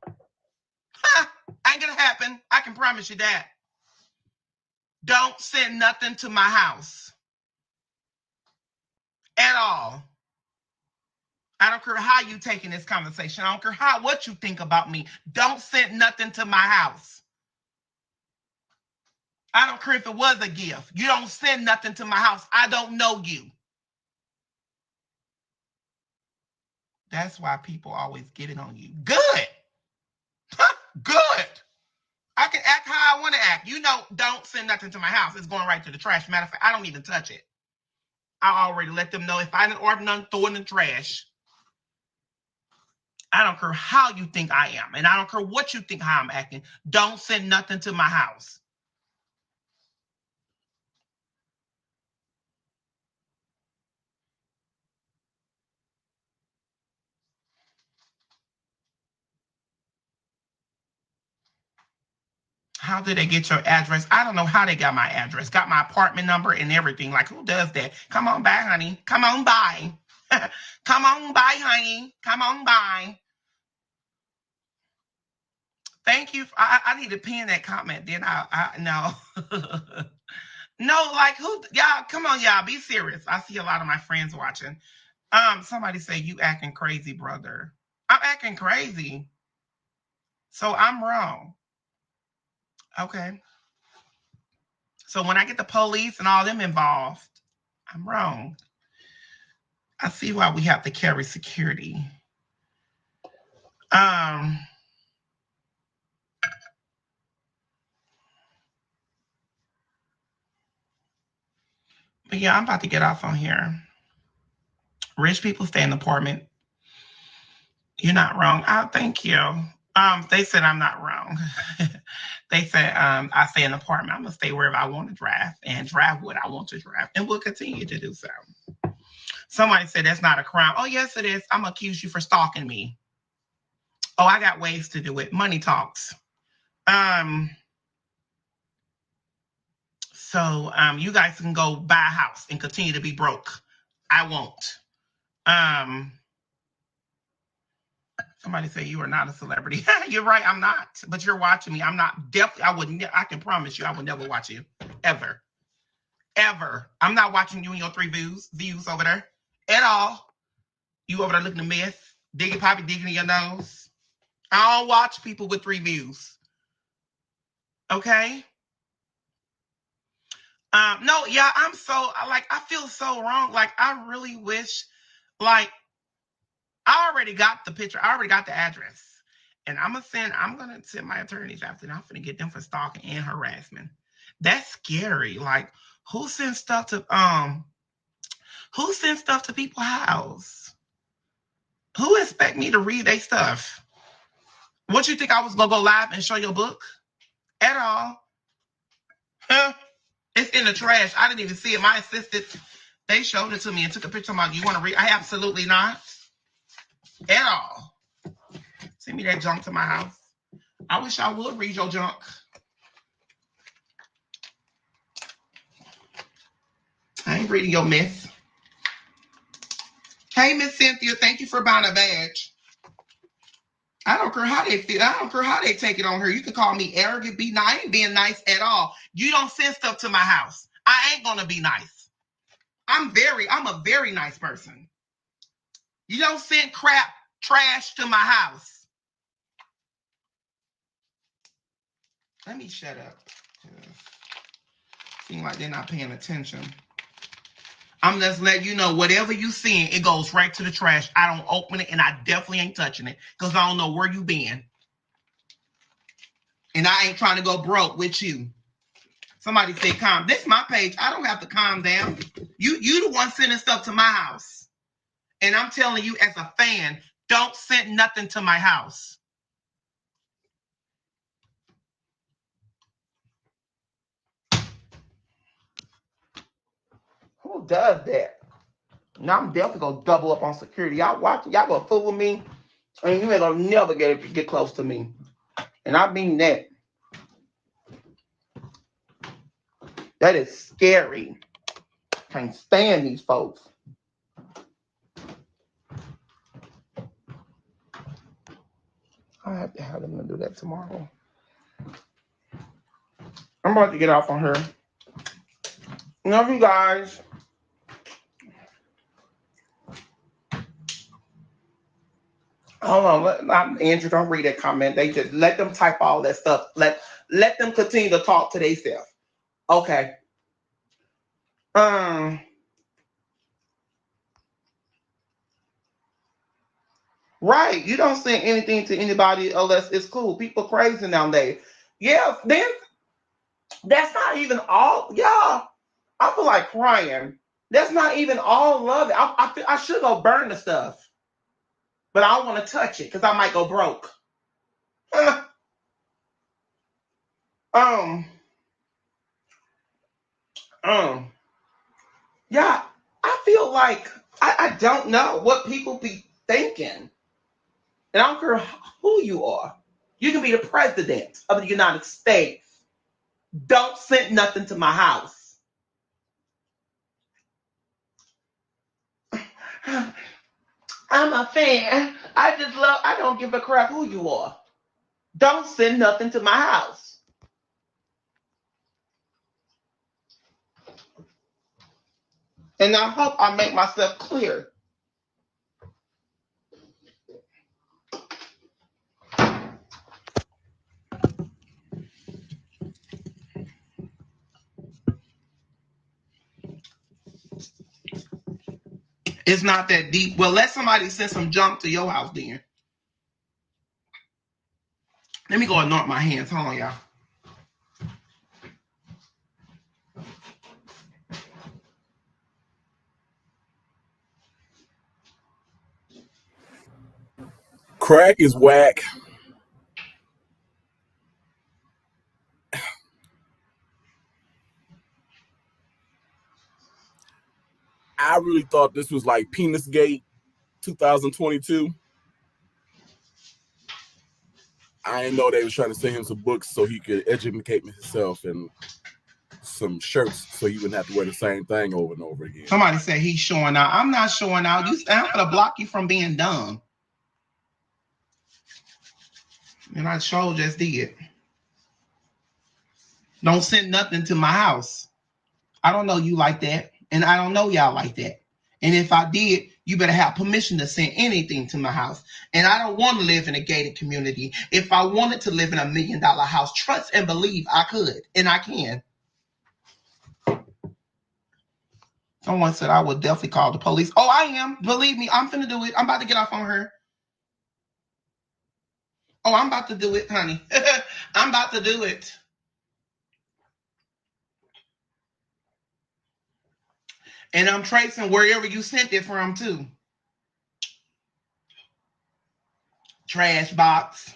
Ain't gonna happen. I can promise you that. Don't send nothing to my house. At all. I don't care how you taking this conversation. I don't care what you think about me. Don't send nothing to my house. I don't care if it was a gift. You don't send nothing to my house. I don't know you. That's why people always get it on you. Good. Good. I can act how I want to act. You know, don't send nothing to my house. It's going right to the trash. Matter of fact, I don't even touch it. I already let them know if I didn't order none, throw it in the trash. I don't care how you think I am. And I don't care what you think how I'm acting. Don't send nothing to my house. How did they get your address? I don't know how they got my address. Got my apartment number and everything. Like, who does that? Come on by, honey. Come on by. Come on by, honey. Come on by. Thank you. I need to pin that comment. Then I no. No, like who? Y'all, come on, y'all. Be serious. I see a lot of my friends watching. Somebody say you acting crazy, brother. I'm acting crazy. So I'm wrong. Okay. So when I get the police and all them involved, I'm wrong. I see why we have to carry security. But yeah, I'm about to get off on here. Rich people stay in the apartment. You're not wrong. Oh, thank you. They said I'm not wrong. They said I stay in the apartment. I'm gonna stay wherever I want to drive and drive what I want to drive, and we'll continue to do so. Somebody said that's not a crime. Oh, yes, it is. I'm gonna accuse you for stalking me. Oh, I got ways to do it. Money talks. So you guys can go buy a house and continue to be broke. I won't. Somebody say you are not a celebrity. You're right, I'm not. But you're watching me. I'm not. Definitely, I wouldn't. I can promise you, I would never watch you ever, ever. I'm not watching you and your 3 views over there at all. You over there looking a mess, digging in your nose. I don't watch people with 3 views. Okay. No, yeah, I'm so like I feel so wrong. Like I really wish, like I already got the picture, I already got the address, and I'm gonna send my attorneys after, and I'm gonna get them for stalking and harassment. That's scary. Like who sends stuff to people's house? Who expect me to read their stuff? What you think I was gonna go live and show your book at all? Huh? It's in the trash. I didn't even see it. My assistant, they showed it to me and took a picture of my, you want to read? I absolutely not. At all. Send me that junk to my house. I wish I would read your junk. I ain't reading your mess. Hey, Miss Cynthia, thank you for buying a badge. I don't care how they feel. I don't care how they take it on her. You can call me arrogant, be nice. I ain't being nice at all. You don't send stuff to my house. I ain't gonna be nice. I'm a very nice person. You don't send crap, trash to my house. Let me shut up. Seem like they're not paying attention. I'm just letting you know, whatever you seeing, it goes right to the trash. I don't open it, and I definitely ain't touching it because I don't know where you been. And I ain't trying to go broke with you. Somebody say calm. This is my page. I don't have to calm down. You the one sending stuff to my house. And I'm telling you as a fan, don't send nothing to my house. Who does that? Now I'm definitely gonna double up on security. Y'all watching, y'all gonna fool with me, and you ain't gonna never get close to me. And I mean that. That is scary. Can't stand these folks. I have to have them do that tomorrow. I'm about to get off on her. Love you guys. Hold on, Andrew, don't read that comment. They just let them type all that stuff. Let them continue to talk to themselves. Okay. Right. You don't send anything to anybody unless it's cool. People crazy nowadays. Yeah, then that's not even all. Y'all, I feel like crying. That's not even all love. I should go burn the stuff. But I don't want to touch it because I might go broke. Yeah, I feel like I don't know what people be thinking. And I don't care who you are. You can be the president of the United States. Don't send nothing to my house. I'm a fan. I don't give a crap who you are. Don't send nothing to my house. And I hope I make myself clear. It's not that deep. Well, let somebody send some junk to your house then. Let me go anoint my hands. Hold on, y'all. Crack is whack. I really thought this was like Penisgate 2022. I didn't know they was trying to send him some books so he could educate himself and some shirts so he wouldn't have to wear the same thing over and over again. Somebody said he's showing out. I'm not showing out. I'm gonna block you from being dumb. And I sure just did. Don't send nothing to my house. I don't know you like that. And I don't know y'all like that. And if I did, you better have permission to send anything to my house. And I don't want to live in a gated community. If I wanted to live in $1 million house, trust and believe I could. And I can. Someone said I would definitely call the police. Oh, I am. Believe me, I'm finna do it. I'm about to get off on her. Oh, I'm about to do it, honey. I'm about to do it. And I'm tracing wherever you sent it from, too. Trash box.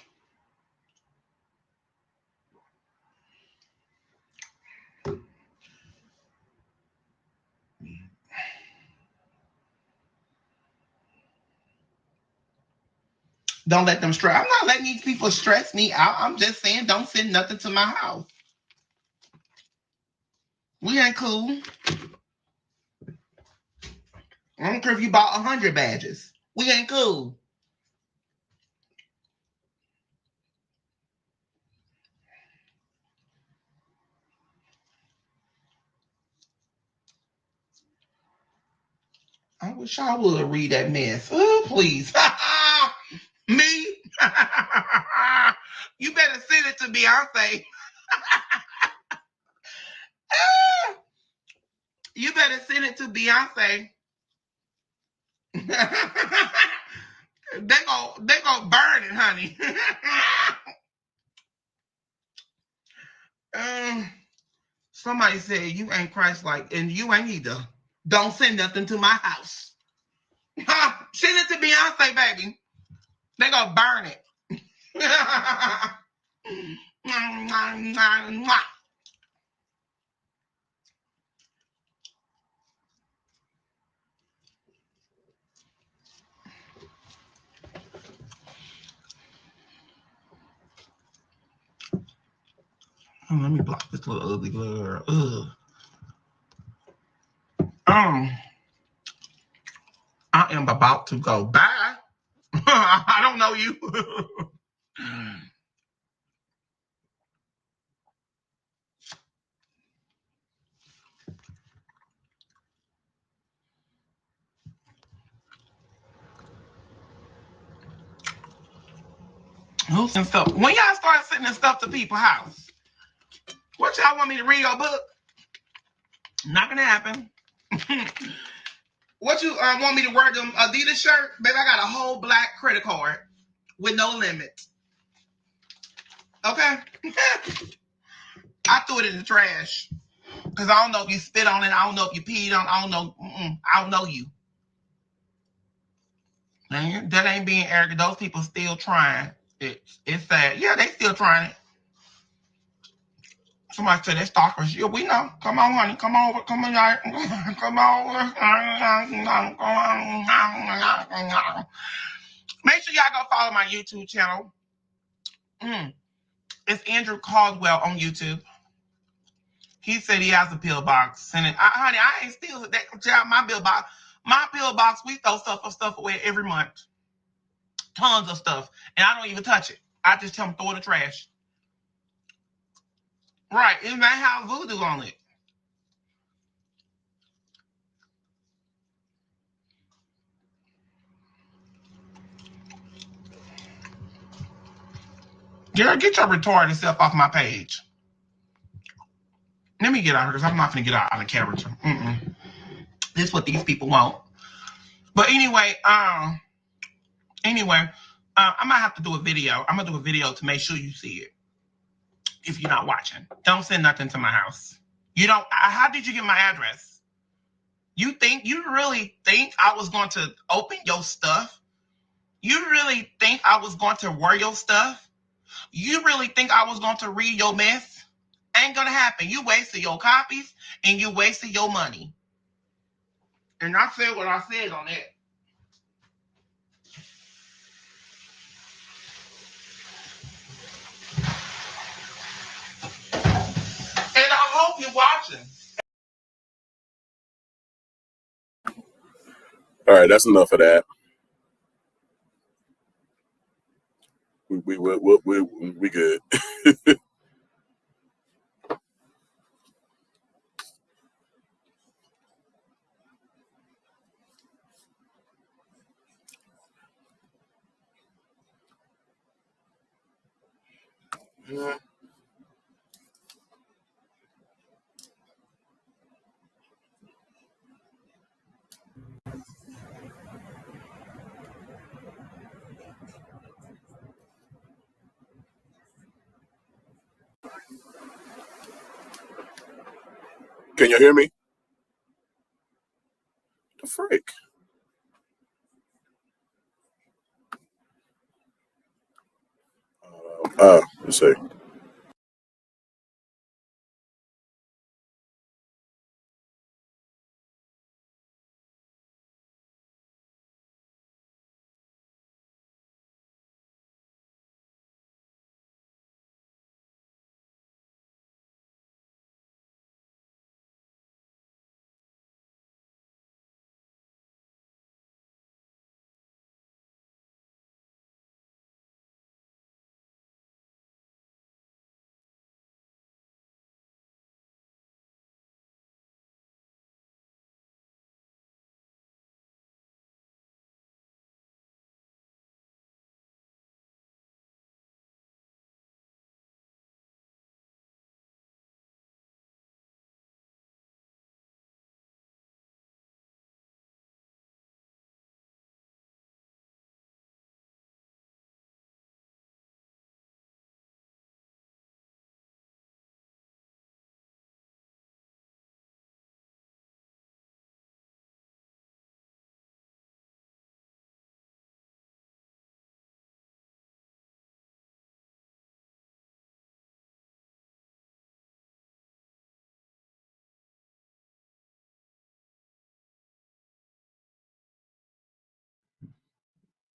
Don't let them stress. I'm not letting these people stress me out. I'm just saying don't send nothing to my house. We ain't cool. I don't care if you bought 100 badges. We ain't cool. I wish I would read that mess. Oh, please. Me? You better send it to Beyonce. You better send it to Beyonce. They gonna burn it, honey. Somebody said you ain't Christ-like, and you ain't either. Don't send nothing to my house. Send it to Beyonce, baby. They gonna burn it. Let me block this little ugly girl. Ugh. I am about to go. Bye. I don't know you. Who's and stuff? When y'all start sending stuff to people's house, what y'all want me to read your book? Not gonna happen. What you want me to wear them Adidas shirt? Baby, I got a whole black credit card with no limit. Okay? I threw it in the trash. Because I don't know if you spit on it. I don't know if you peed on it. I don't know. I don't know you. That ain't being arrogant. Those people still trying. It's sad. Yeah, they still trying it. Somebody said they're stalkers. Yeah, we know. Come on, honey. Come over. Come on, y'all. Come over. Make sure y'all go follow my YouTube channel. It's Andrew Caldwell on YouTube. He said he has a pill box. And honey, I ain't steal that child. My pill box. My pill box, we throw stuff away every month. Tons of stuff. And I don't even touch it. I just tell them throw it in the trash. Right. It might have voodoo on it. Girl, get your retarded self off my page. Let me get out here because I'm not going to get out of character. This is what these people want. But anyway, I might have to do a video. I'm going to do a video to make sure you see it. If you're not watching. Don't send nothing to my house. You don't. How did you get my address? You really think I was going to open your stuff? You really think I was going to wear your stuff? You really think I was going to read your mess? Ain't going to happen. You wasted your copies and you wasted your money. And I said what I said on it. And I hope you're watching. All right, that's enough of that. We We good. Can you hear me? The freak. Let's see.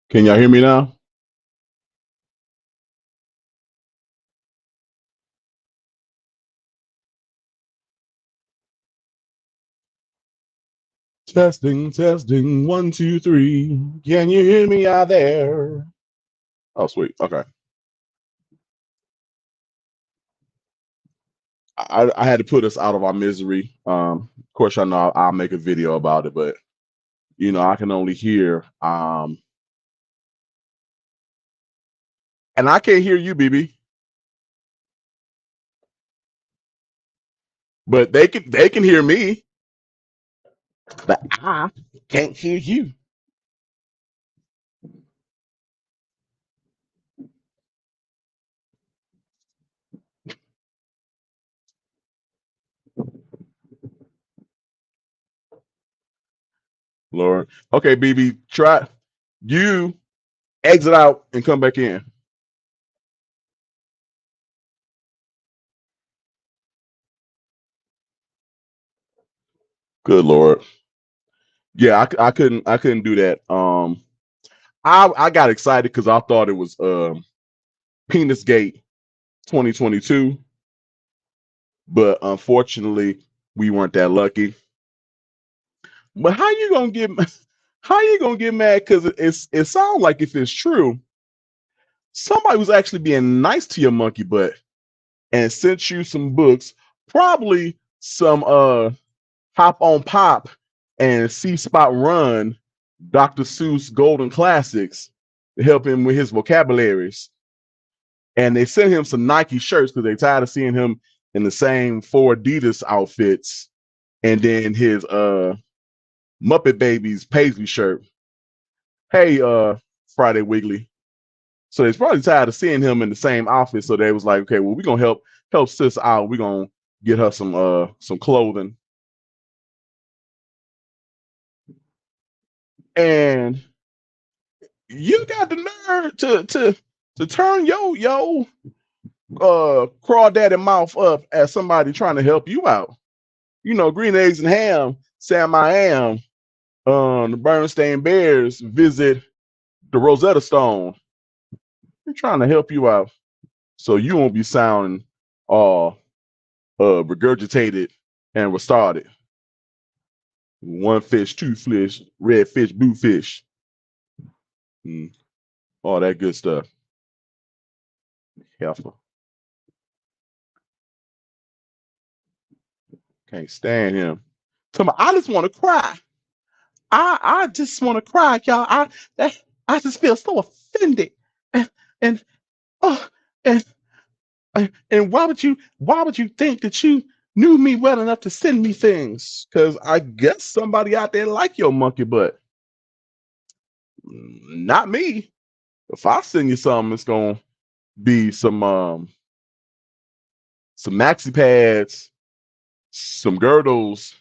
Can y'all hear me now? Testing, testing, 1, 2, 3. Can you hear me out there? Oh, sweet. Okay. I had to put us out of our misery. Of course, I know I'll make a video about it, but I can only hear. And I can't hear you, BB. But they can hear me. But I can't hear you. Lord. Okay, BB, try you exit out and come back in. Good Lord. Yeah, I couldn't do that. I got excited because I thought it was Penis Gate 2022, but unfortunately we weren't that lucky. But how you gonna get mad? Because it sounds like if it's true, somebody was actually being nice to your monkey butt and sent you some books, probably some Hop on Pop and C Spot Run, Dr. Seuss Golden Classics to help him with his vocabularies. And they sent him some Nike shirts because they tired of seeing him in the same 4 Adidas outfits, and then his Muppet Babies Paisley shirt. Hey, Friday Wiggly. So they're probably tired of seeing him in the same outfit. So they was like, okay, well, we're gonna help sis out. We're gonna get her some clothing. And you got the nerve to turn your crawdaddy mouth up at somebody trying to help you out. Green Eggs and Ham, Sam I Am, the Bernstein Bears visit the Rosetta Stone. They're trying to help you out so you won't be sounding regurgitated and restarted. 1 fish, 2 fish, red fish, blue fish. All that good stuff. heifer. Can't stand him. Tell me, I just want to cry. I just want to cry, y'all. I just feel so offended. And and oh and why would you think that you knew me well enough to send me things? Because I guess somebody out there like your monkey butt. Not me. If I send you something, it's gonna be some maxi pads, some girdles,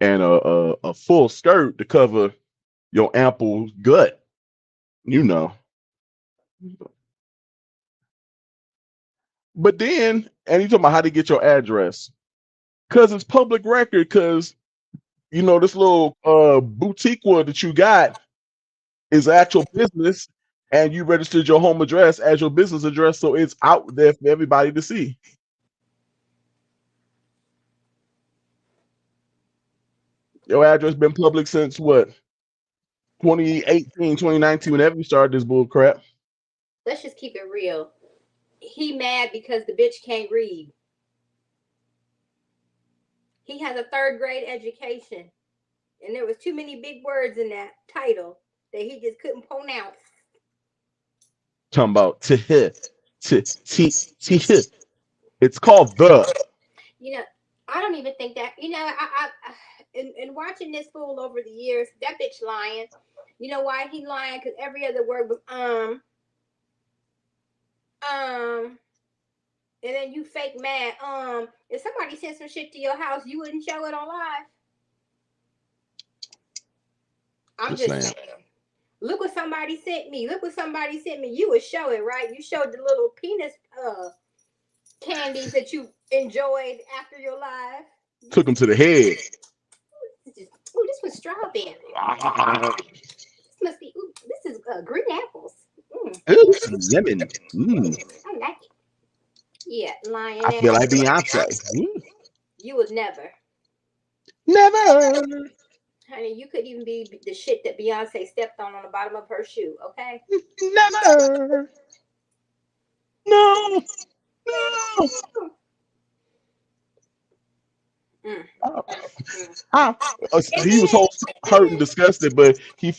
and a full skirt to cover your ample gut. You know. But then, and you talking about how to get your address. Because it's public record, because this little boutique one that you got is actual business, and you registered your home address as your business address, so it's out there for everybody to see. Your address been public since what? 2018, 2019, whenever you started this bull crap. Let's just keep it real. He mad because the bitch can't read. He has a 3rd grade education, and there was too many big words in that title that he just couldn't pronounce. Talking about it's called the. I don't even think that. I in watching this fool over the years, that bitch lying. You know why he lying? Because every other word was and then you fake mad. If somebody sent some shit to your house, you wouldn't show it on live. I'm just saying. Look what somebody sent me. You would show it, right? You showed the little penis candies that you enjoyed after your live. Took them to the head. This was strawberry. This must be. This is green apples. Lemon. I like it. Yeah, lying. I feel like Beyonce. You would never. Never. Honey, you could even be the shit that Beyonce stepped on the bottom of her shoe, okay? Never. No. He was so hurt and disgusted, but he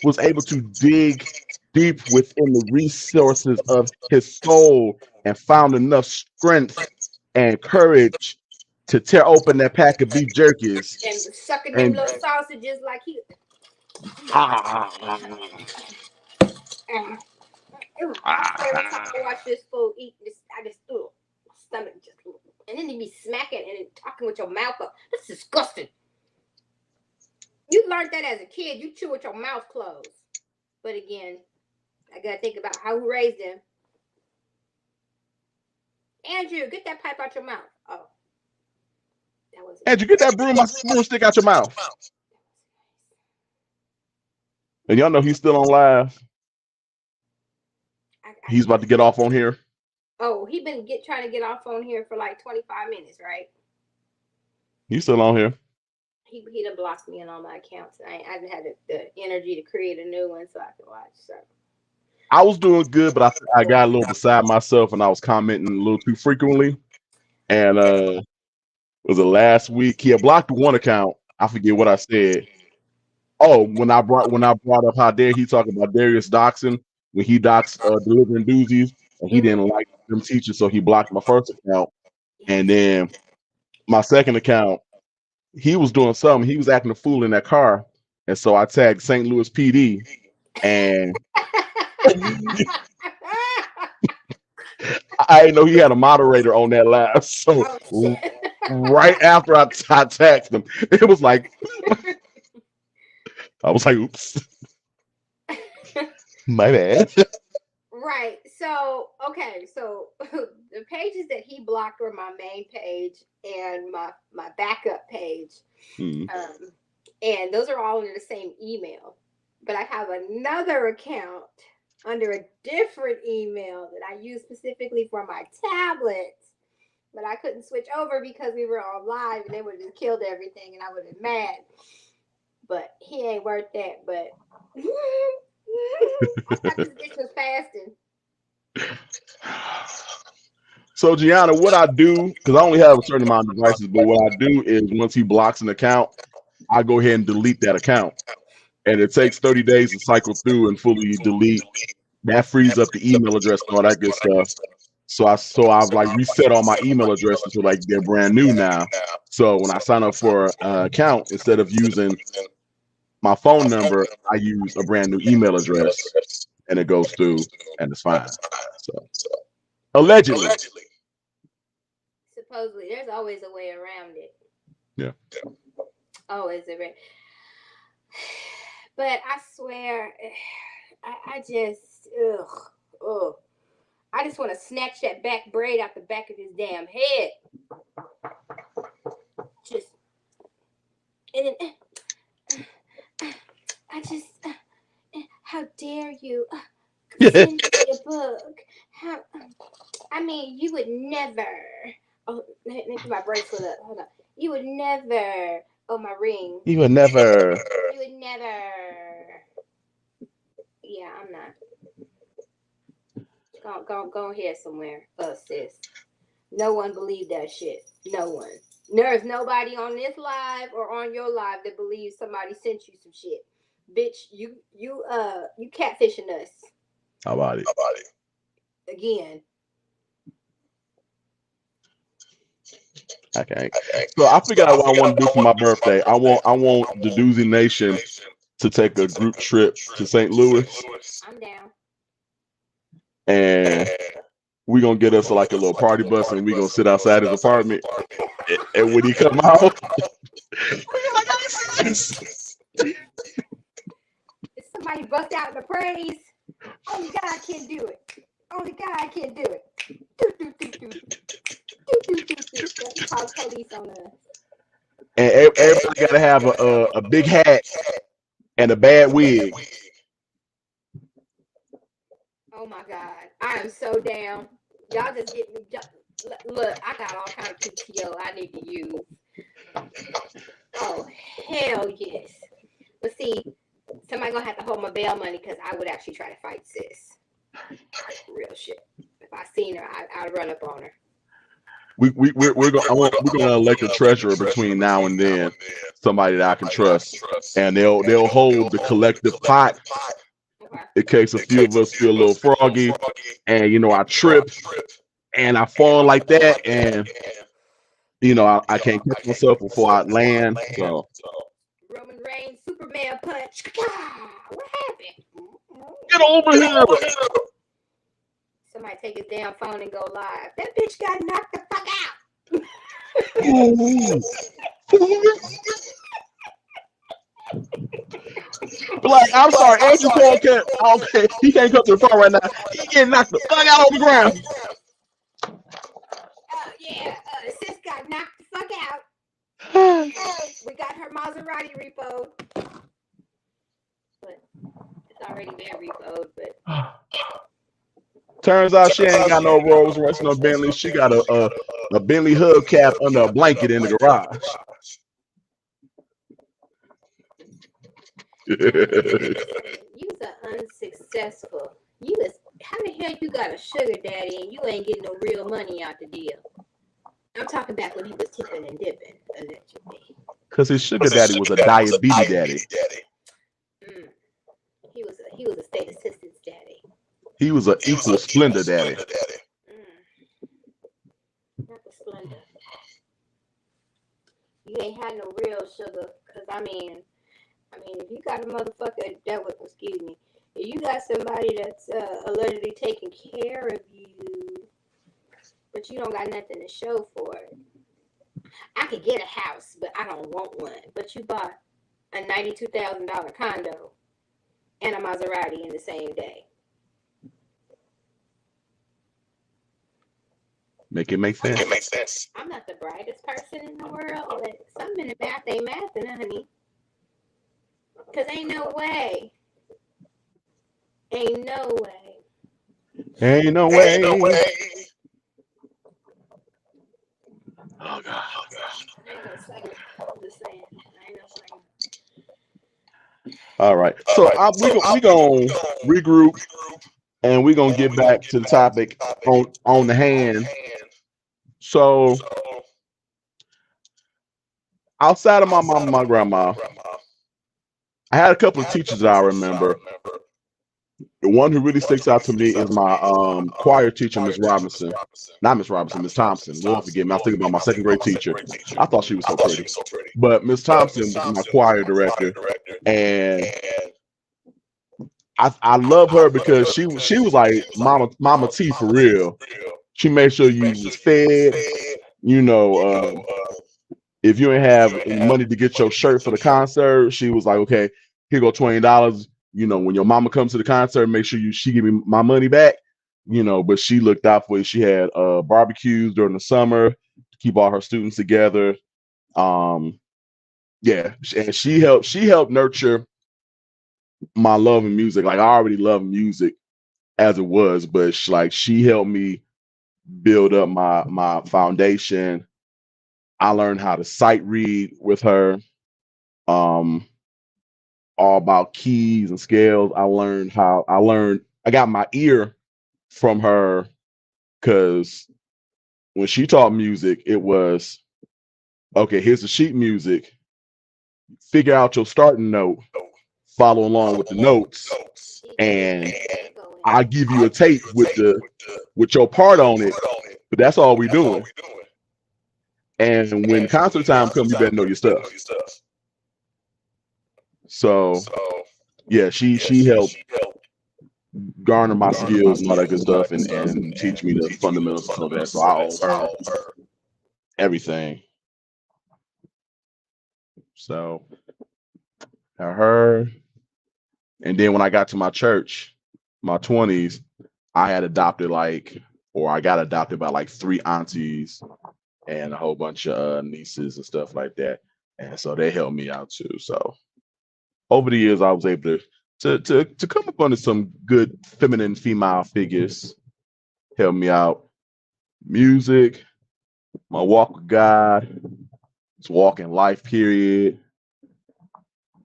was able to dig deep within the resources of his soul and found enough strength and courage to tear open that pack of beef jerkies and sucking them little sausages like he. Every time I watch this fool eat this, I just my stomach just, and then he be smacking and talking with your mouth up. That's disgusting. You learned that as a kid. You chew with your mouth closed. But again, I gotta think about who raised him. Andrew, get that pipe out your mouth. Oh, that was. Andrew, get that broomstick out your mouth. And y'all know he's still on live. He's about to get off on here. Oh, he been trying to get off on here for like 25 minutes, right? He's still on here. He done blocked me on all my accounts. I didn't have the energy to create a new one so I could watch. So I was doing good, but I got a little beside myself and I was commenting a little too frequently. And was it last week? He had blocked one account. I forget what I said. Oh, when I brought up how dare he talking about Darius doxing when he doxed delivering doozies, and he didn't like them teachers, so he blocked my first account. And then my second account, he was doing something. He was acting a fool in that car, and so I tagged St. Louis PD, and I didn't know he had a moderator on that live. So right after I tagged him, it was like. I was like, oops. My bad. Right. So, okay. So the pages that he blocked were my main page and my backup page. And those are all under the same email. But I have another account under a different email that I use specifically for my tablet. But I couldn't switch over because we were on live and they would have just killed everything and I would have been mad. But he ain't worth that. But I thought this bitch was fasting. So Gianna, what I do, because I only have a certain amount of devices, but what I do is once he blocks an account, I go ahead and delete that account. And it takes 30 days to cycle through and fully delete. That frees up the email address and all that good stuff. So I've like reset all my email addresses so like they're brand new now. So when I sign up for an account, instead of using my phone number, I use a brand new email address and it goes through and it's fine. So allegedly. Supposedly, there's always a way around it. Yeah. Always a way. But I swear, I just, I just want to snatch that back braid out the back of his damn head. Just, and then, I just, how dare you send me a book? How, I mean, you would never. Oh, let me put my bracelet up. Hold on. You would never. Oh, my ring. You would never. You would never. Yeah, I'm not. Go ahead somewhere, sis. No one believed that shit. No one. There's nobody on this live or on your live that believes somebody sent you some shit. Bitch, you catfishing us. How about it? Again. Okay. So I figured out what I want to do for my birthday. I want the Doozy Nation to take a group trip to St. Louis. I'm down. And we're gonna get us like a little party bus and we're gonna sit outside his apartment. And when he come out, we're like, if somebody bust out the praise, only God can do it. Only God can do it. Call police on us. And everybody gotta have a big hat and a bad wig. Oh my God, I am so down. Y'all just get me. Look, I got all kind of PTO I need to use. Oh hell yes. But see, somebody gonna have to hold my bail money because I would actually try to fight sis. Real shit. If I seen her, I'd run up on her. We're gonna elect a treasurer between now and then, somebody that I can trust, and they'll hold the collective pot in case a few of us feel a little froggy, and I trip and I fall like that, and I can't catch myself before I land. So Roman Reigns, Superman punch. What happened? get over here. Somebody take his damn phone and go live. That bitch got knocked the fuck out. Like, I'm sorry, Andrew Cole can't. He can't come to the phone right now. He getting knocked the fuck out on the ground. Oh yeah, sis got knocked the fuck out. We got her Maserati repoed, but it's already been repoed. But turns out she ain't got no Rolls Royce, no Bentley. She got a Bentley hubcap under a blanket in the garage. You was unsuccessful. How the hell you got a sugar daddy and you ain't getting no real money out the deal? I'm talking back when he was tipping and dipping, allegedly. Because his sugar daddy was a diabetes daddy. He was a state assistance daddy. He was an equal splendor daddy. Not the splendor. You ain't had no real sugar, because I mean, if you got a motherfucker that was, excuse me, if you got somebody that's allegedly taking care of you, but you don't got nothing to show for it. I could get a house, but I don't want one. But you bought a $92,000 condo and a Maserati in the same day. Make it make sense. I'm not the brightest person in the world, but something in the math ain't mathing, honey. Because ain't no way. Ain't no way. Oh God. All right. So we gonna regroup. and we're gonna get back to the topic on the hand. So outside of my mom and my grandma, I had a couple of teachers that I remember. The one who really sticks out to me is my choir teacher, Miss Robinson. Not Miss Robinson, Miss Thompson. Lord forgive me. I was thinking about my second grade teacher. I thought she was so pretty. But Miss Thompson was my choir director, and I love her because she was like Mama T for real. She made sure you was fed. You know, if you ain't have any money to get your shirt for the concert, she was like, okay, here go $20. You know, when your mama comes to the concert, make sure she give me my money back. You know, but she looked out for it. She had barbecues during the summer to keep all her students together. Yeah, and she helped nurture my love of music. Like I already love music as it was, but she helped me build up my foundation. I learned how to sight read with her. All about keys and scales. I got my ear from her because when she taught music, it was okay, here's the sheet music. Figure out your starting note, follow along with the notes, and I'll give you a tape with your part on it. But that's all we're doing. And when concert time comes, you better know your stuff. So yeah, she helped garner my skills and all that good stuff and teach me the fundamentals and stuff like that. So I owe her everything. So her, and then when I got to my church, my 20s, I got adopted by like 3 aunties and a whole bunch of nieces and stuff like that. And so they helped me out too. So over the years, I was able to come up under some good feminine female figures, help me out. Music, my walk with God, it's walk in life period,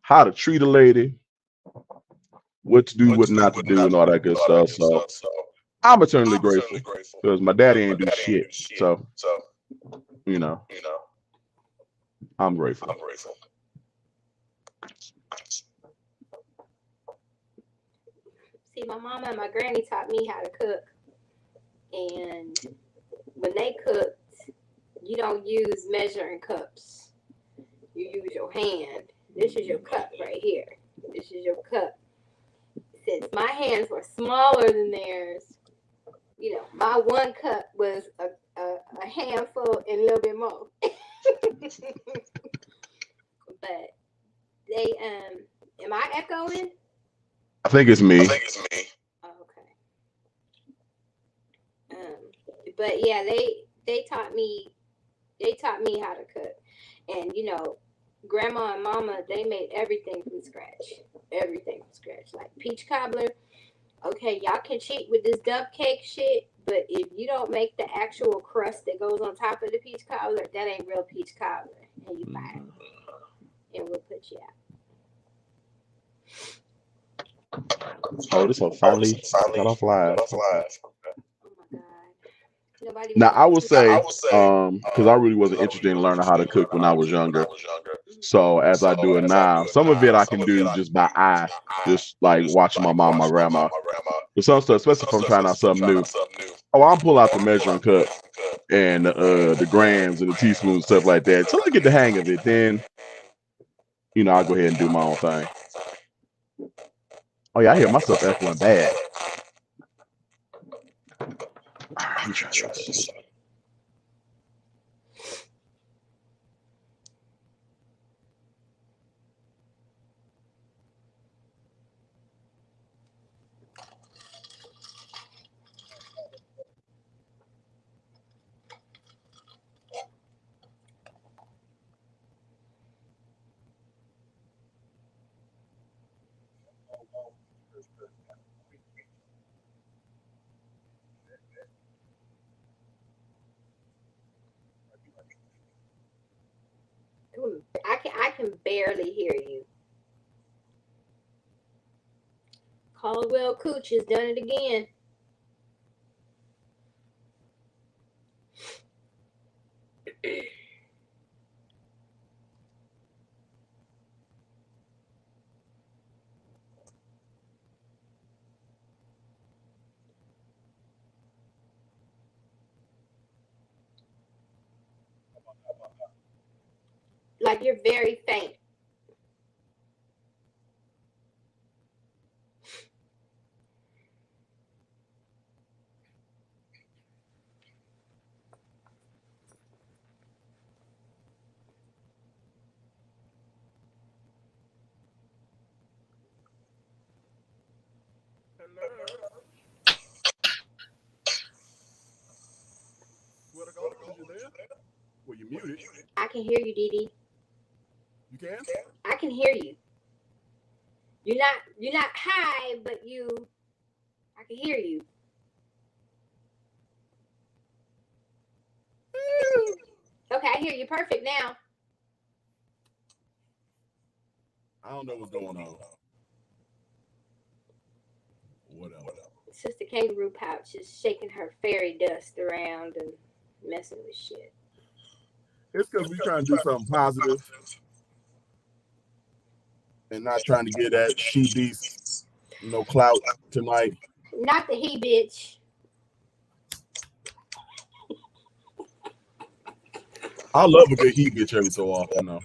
how to treat a lady, what to do, what not to do, and all that good stuff. So I'm eternally grateful because my daddy ain't do shit. So you know, I'm grateful. See, my mama and my granny taught me how to cook. And when they cooked, you don't use measuring cups. You use your hand. This is your cup right here. This is your cup. Since my hands were smaller than theirs, you know, my one cup was a handful and a little bit more. But they am I echoing? I think it's me. Oh, okay. But yeah, they taught me how to cook. And you know, grandma and mama, they made everything from scratch. Like peach cobbler. Okay, y'all can cheat with this dump cake shit, but if you don't make the actual crust that goes on top of the peach cobbler, that ain't real peach cobbler. And you buy it. And we'll put you out. Oh, this one finally got off live. Oh my God. Now I will say, because I really wasn't interested in learning how to cook when I was younger. So as I do it now, some of it I can do just by eye, just like watching my mom, my grandma. But some stuff, especially if I'm trying out something new, I'll pull out the measuring cup and the grams and the teaspoons, stuff like that. Until I get the hang of it, then I'll go ahead and do my own thing. Oh yeah, I hear myself echoing bad. Let me try this. I can barely hear you. Caldwell Cooch has done it again. Like you're very faint. Well, you muted. I can hear you, Dee. You can? I can hear you. You're not high, but I can hear you. Okay, I hear you perfect now. I don't know what's going on. Whatever. Sister Kangaroo Pouch is shaking her fairy dust around and messing with shit. It's because we're trying to do something positive and not trying to get that she beast no clout tonight. Not the he bitch. I love a good he bitch every so often, though.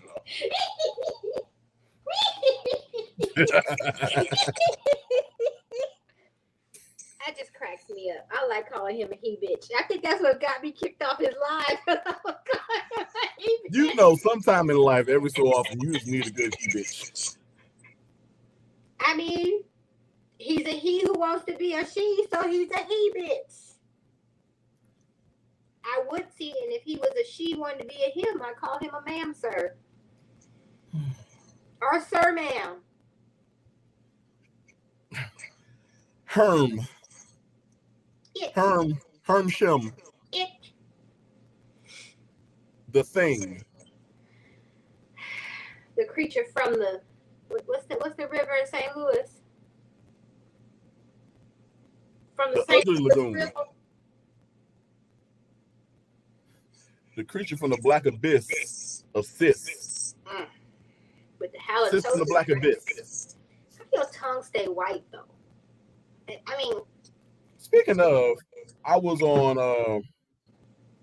That just cracks me up. I like calling him a he bitch. I think that's what got me kicked off his live. You know, sometime in life, every so often, you just need a good he bitch. I mean, he's a he who wants to be a she, so he's a he bitch. I would see, and if he was a she wanted to be a him, I'd call him a ma'am, sir. Or sir, ma'am. Herm Shem. It. The Thing. The creature from the what's the river in St. Louis? From the St. Ugly Louis Lagoon. River. The creature from the Black Abyss of Sis. With the halitosis. Sis from the Black Abyss. How your tongue stay white though? I mean, speaking of, I was on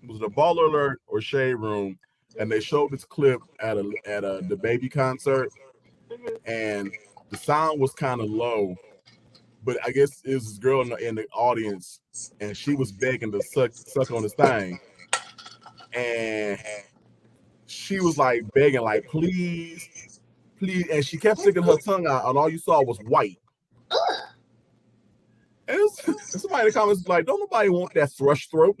was it a Baller Alert or Shade Room, and they showed this clip at the Baby concert, and the sound was kind of low, but I guess it was this girl in the audience, and she was begging to suck on this thing, and she was like begging, like please, and she kept sticking her tongue out, and all you saw was white. And somebody in the comments was like, don't nobody want that thrush throat.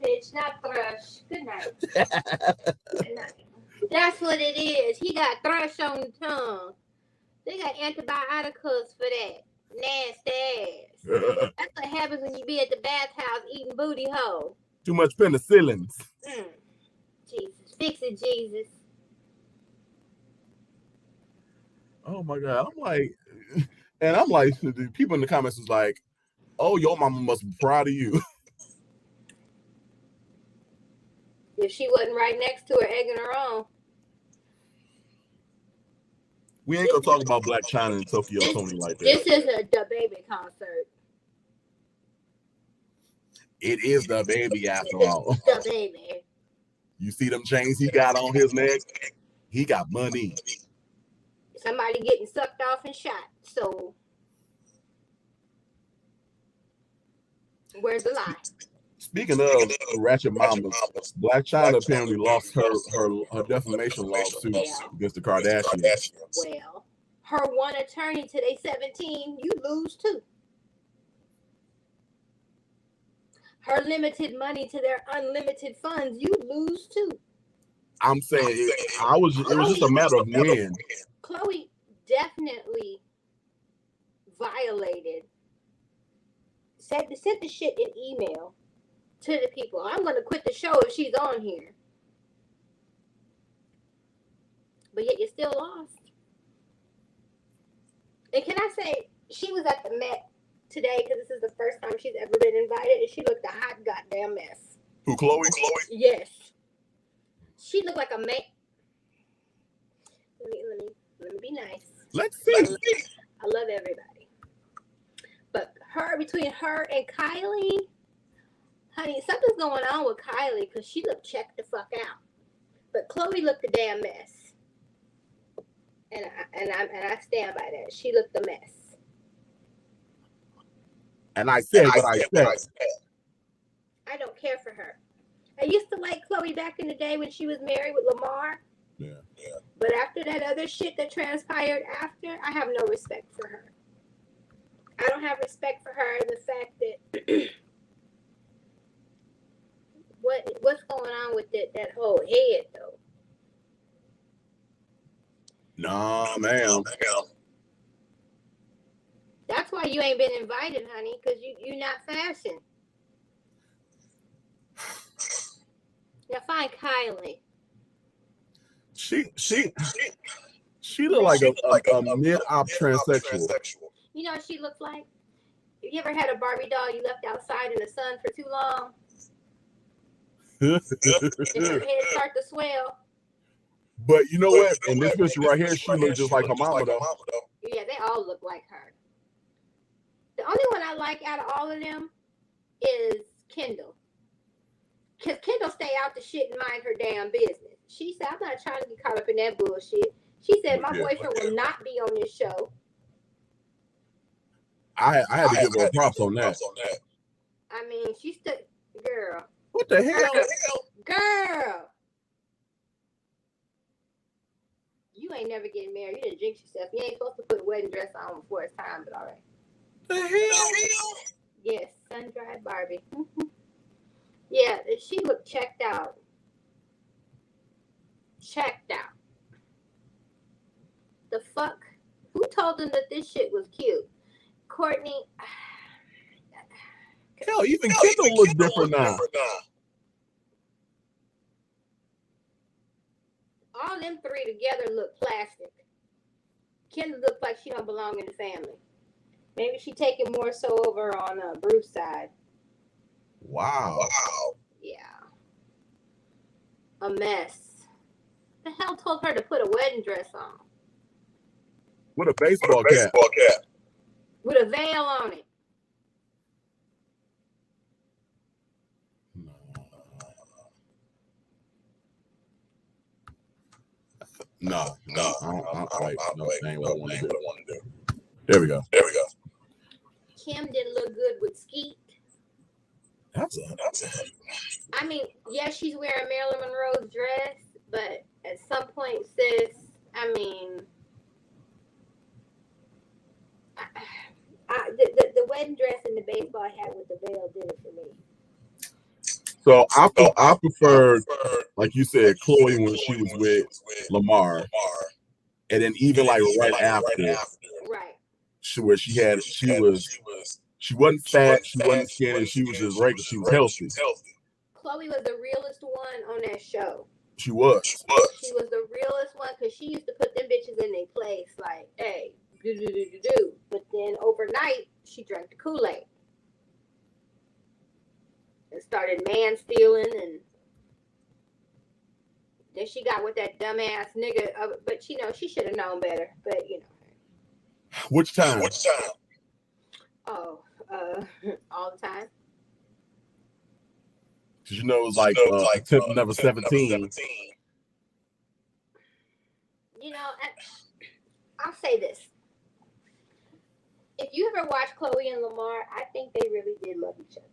Bitch, not thrush. Good night. Good night. That's what it is. He got thrush on the tongue. They got antibiotics for that. Nasty ass. That's what happens when you be at the bathhouse eating booty hole. Too much penicillins. Jesus. Fix it, Jesus. Oh my God. I'm like, the people in the comments was like, oh, your mama must be proud of you. If she wasn't right next to her, egging her on. We ain't gonna talk about Black China and Tokyo Tony like that. This is a DaBaby concert. It is DaBaby after all. DaBaby. You see them chains he got on his neck? He got money. Somebody getting sucked off and shot. So where's the lie? Speaking of ratchet mamas, Blac Chyna apparently lost her defamation lawsuit against the Kardashians. Well, her one attorney to they 17, you lose too. Her limited money to their unlimited funds, you lose too. I'm saying it was just a matter of when. Khloe definitely violated. Sent the shit in email to the people. I'm going to quit the show if she's on here. But yet you still lost. And can I say, she was at the Met today because this is the first time she's ever been invited, and she looked a hot goddamn mess. Who, Chloe? Yes. She looked like a man. Let me be nice. Let's see. I love everybody. But between her and Kylie, honey, something's going on with Kylie because she looked checked the fuck out. But Chloe looked a damn mess. And I stand by that. She looked a mess. And I said what I said. I don't care for her. I used to like Chloe back in the day when she was married with Lamar. Yeah. But after that other shit that transpired after, I have no respect for her. I don't have respect for her and the fact that what's going on with that whole head though. Nah, ma'am. That's why you ain't been invited, honey, because you're not fashion. Now find Kylie. She look like a mid-op transsexual. You know what she looks like? Have you ever had a Barbie doll you left outside in the sun for too long? And her head start to swell. But you know what? In this picture right here, she looks just like her mama though. Yeah, they all look like her. The only one I like out of all of them is Kendall. Because Kendall stay out the shit and mind her damn business. She said, I'm not trying to get caught up in that bullshit. She said, my boyfriend will not be on this show. I had to give her props on that. I mean, she stood, girl. What the hell? Girl. You ain't never getting married. You didn't jinx yourself. You ain't supposed to put a wedding dress on before it's time, but all right. The hell? Yes, sun-dried Barbie. Yeah, she looked checked out. Checked out. The fuck? Who told them that this shit was cute? Courtney. Hell, even Kendall looks different now. All them three together look plastic. Kendall looks like she don't belong in the family. Maybe she taking more so over on Bruce's side. Wow. Yeah. A mess. The hell told her to put a wedding dress on? With a baseball cap. With a veil on it. No. That ain't what I want to do. There we go. Kim didn't look good with Skeet. I mean, yes, she's wearing Marilyn Monroe's dress, but at some point, sis, I mean, the wedding dress and the baseball hat with the veil did it for me. So I preferred, like you said, Chloe when she was with Lamar, and then even like right after, right? She wasn't fat, she wasn't skinny, she was just regular, she was healthy. Chloe was the realest one on that show. She was. She was the realest one because she used to put them bitches in their place, like, hey, do. But then overnight, she drank the Kool-Aid. And started man stealing, and then she got with that dumbass nigga. But you know, she should have known better. But you know, Which time? Oh, all the time. Cause you know it was like attempt number 17. You know, I'll say this: if you ever watch Chloe and Lamar, I think they really did love each other.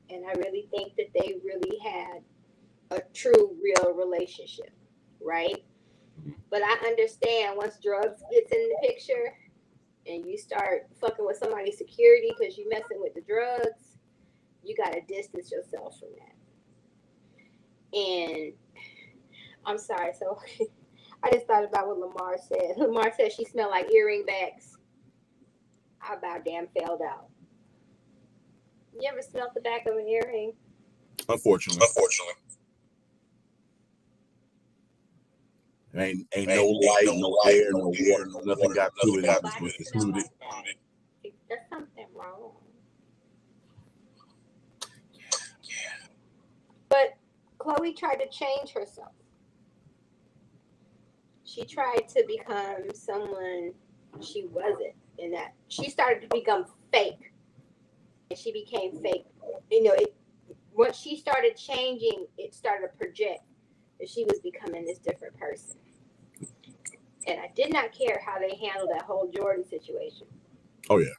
And I really think that they really had a true, real relationship, right? But I understand once drugs gets in the picture and you start fucking with somebody's security because you messing with the drugs, you got to distance yourself from that. And I'm sorry, so I just thought about what Lamar said. Lamar said she smelled like earring backs. I about damn failed out. You ever smelled the back of an earring? Unfortunately. Ain't no light, no air, no water, nothing got to it. It was secluded. Chloe tried to change herself. She tried to become someone she wasn't, and that she started to become fake. And she became fake. You know, once she started changing, it started to project that she was becoming this different person. And I did not care how they handled that whole Jordan situation. Oh yeah.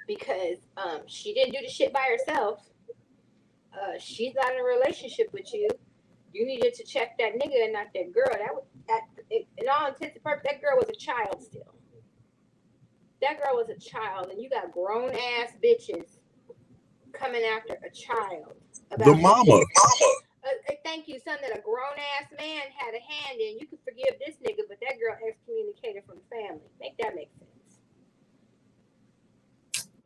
Because she didn't do the shit by herself. She's not in a relationship with you. You needed to check that nigga and not that girl. In all intents and purposes, that girl was a child still. That girl was a child, and you got grown ass bitches coming after a child. The mama. Thank you, son. That a grown ass man had a hand in. You can forgive this nigga, but that girl excommunicated from the family. Make that make sense.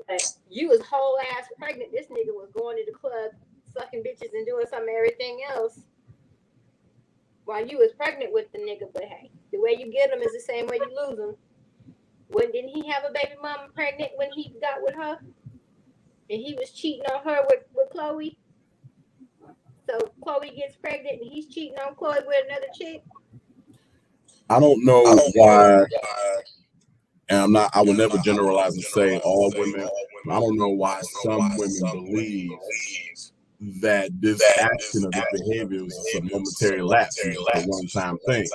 But you was whole ass pregnant. This nigga was going to the club, sucking bitches and doing some everything else. While you was pregnant with the nigga, but hey, the way you get them is the same way you lose them. Didn't he have a baby mama pregnant when he got with her? And he was cheating on her with Chloe? So Chloe gets pregnant and he's cheating on Chloe with another chick? I don't know why, and I will never generalize and say all women. I don't know why some women believe that this action or this behavior is a momentary lapse, a one-time thing.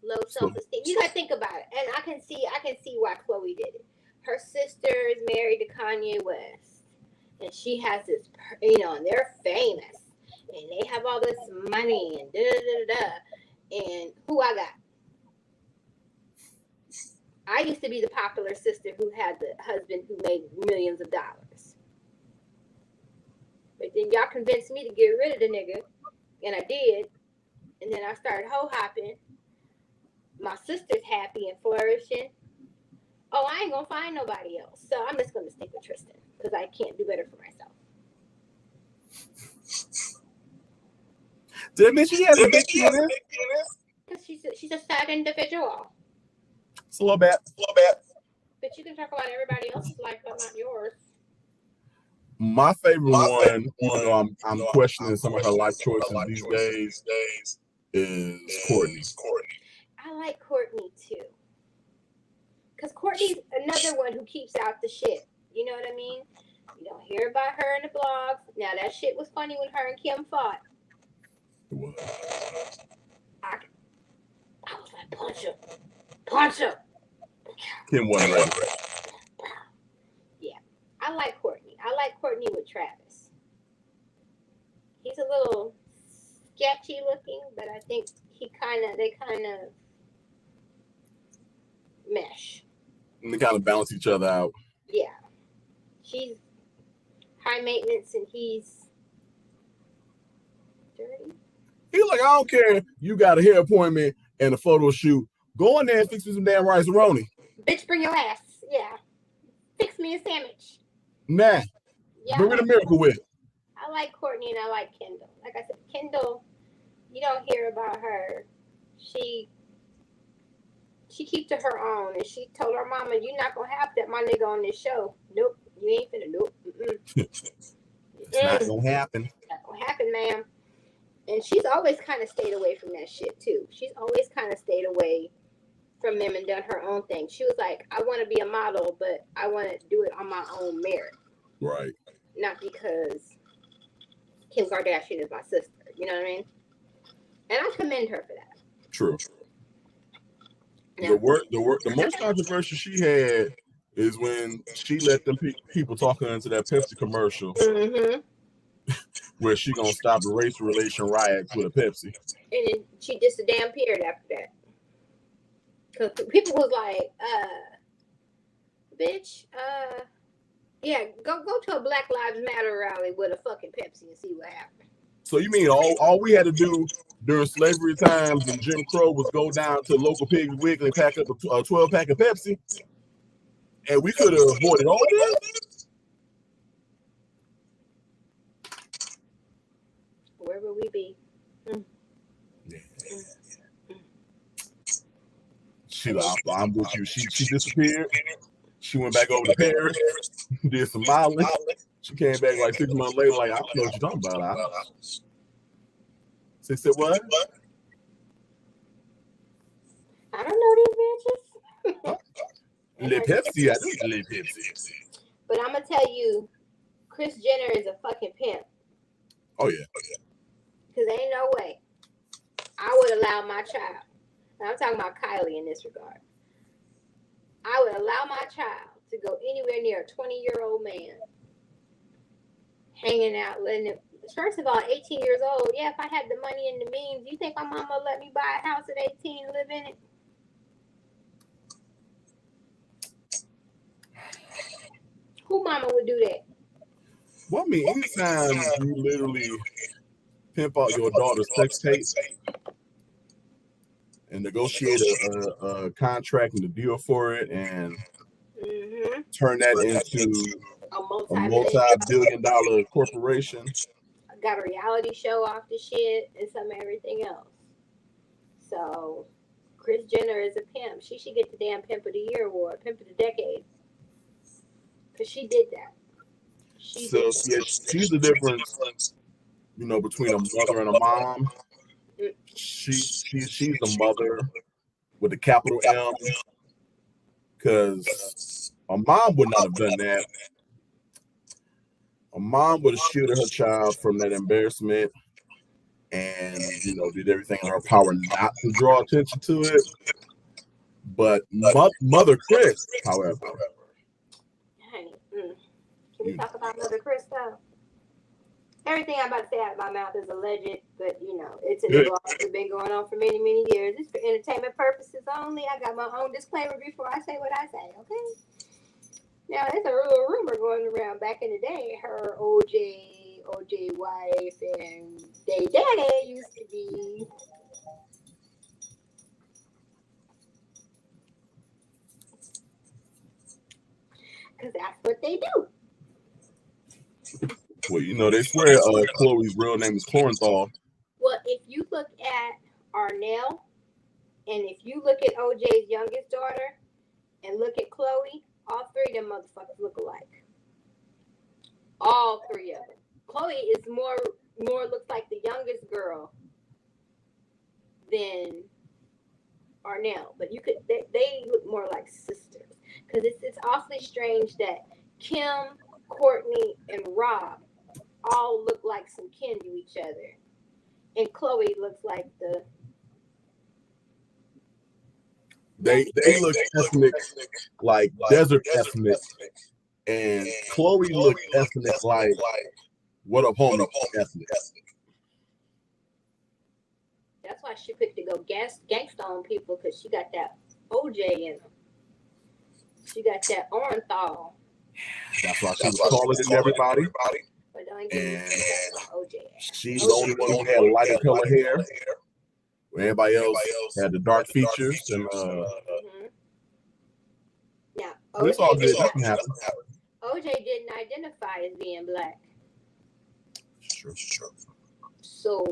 Low self-esteem. You gotta think about it, and I can see why Chloe did it. Her sister is married to Kanye West, and she has this, and they're famous, and they have all this money, and and who I got? I used to be the popular sister who had the husband who made millions of dollars. But then y'all convinced me to get rid of the nigga, and I did. And then I started hoe-hopping. My sister's happy and flourishing. Oh, I ain't gonna find nobody else. So I'm just gonna stick with Tristan because I can't do better for myself. Did I mention she has a big penis? Because she's a sad individual. It's a little bit. But you can talk about everybody else's life, but not yours. My favorite one, even though I'm questioning some of her life choices these days, is Courtney. I like Courtney too. Because Courtney's another one who keeps out the shit. You know what I mean? You don't hear about her in the blogs. Now, that shit was funny when her and Kim fought. It was. I was like, punch her. Kim wasn't ready. Yeah, I like Courtney. I like Courtney with Travis. He's a little sketchy looking, but I think they kind of mesh. And they kind of balance each other out. Yeah. She's high maintenance and he's dirty. He's like, I don't care. You got a hair appointment and a photo shoot. Go in there and fix me some damn rice-a-roni. Bitch, bring your ass. Yeah. Fix me a sandwich. Nah. Yeah. Bring me the Miracle Whip. I like Courtney and I like Kendall. Like I said, Kendall, you don't hear about her. She keeps to her own, and she told her mama, "You're not gonna have that my nigga on this show. Nope, you ain't finna. Nope. It's not gonna happen. Not gonna happen, ma'am." And she's always kind of stayed away from that shit too. She's always kind of stayed away from them and done her own thing. She was like, "I want to be a model, but I want to do it on my own merit, Right. not because Kim Kardashian is my sister." You know what I mean? And I commend her for that. True. Yeah. The most controversial she had is when she let them people talk her into that Pepsi commercial Mm-hmm. where she gonna stop the race relation riots with a Pepsi. And then she disappeared after that. Because people was like, bitch, yeah, go to a Black Lives Matter rally with a fucking Pepsi and see what happens. So you mean all we had to do during slavery times and Jim Crow was go down to local Piggly Wiggly and pack up a 12-pack of Pepsi, and we could have avoided all this? Where would we be? Yeah. She like, I'm with you. She disappeared. She went back over to Paris, did some modeling, She came back like 6 months later, like, I don't know what you're talking about. She said, what? I don't know these bitches. Lil Pepsi, I do Lil Pepsi. But I'm gonna tell you, Kris Jenner is a fucking pimp. Oh yeah. Cause ain't no way I would allow my child. And I'm talking about Kylie in this regard. I would allow my child to go anywhere near a 20-year-old man hanging out, letting him. First of all, 18 years old. Yeah, if I had the money and the means, you think my mama would let me buy a house at 18 and live in it? Who mama would do that? Well, I mean, anytime you literally pimp out your daughter's sex tape and negotiate a contract and a deal for it and turn that into a multi-billion-dollar corporation. Got a reality show off the shit and some everything else. So, Kris Jenner is a pimp. She should get the damn Pimp of the Year award, Pimp of the Decade. Because she did that. So, yeah, she's the difference, you know, between a mother and a mom. She's the mother with the capital M. Because a mom would not have done that. A mom would have shielded her child from that embarrassment and, you know, did everything in her power not to draw attention to it. But Mother Kris, however. Honey, can we talk about Mother Kris, though? Everything I'm about to say out of my mouth is alleged, but, you know, it's been going on for many, many years. It's for entertainment purposes only. I got my own disclaimer before I say what I say, okay? Now, there's a little rumor going around back in the day. Her OJ wife and they daddy used to be. Because that's what they do. Well, you know, they swear Chloe's real name is Clorenthal. Well, if you look at Arnell, and if you look at OJ's youngest daughter, and look at Chloe, all three of them motherfuckers look alike. All three of them. Chloe is more looks like the youngest girl than Arnell, but they look more like sisters. Because it's awfully strange that Kim, Courtney, and Rob all look like some kin to each other, and Chloe looks like the. They look ethnic, like desert ethnic, and Chloe looked ethnic like what up home ethnic. That's why she picked to go gangsta on people, because she got that OJ in her. She got that Orenthal. That's why she was taller than everybody. But don't get me OJ. She's the only one who had lighter color hair. Everybody else had the dark features. And now, it's all good. That can happen. OJ didn't identify as being black. Sure. So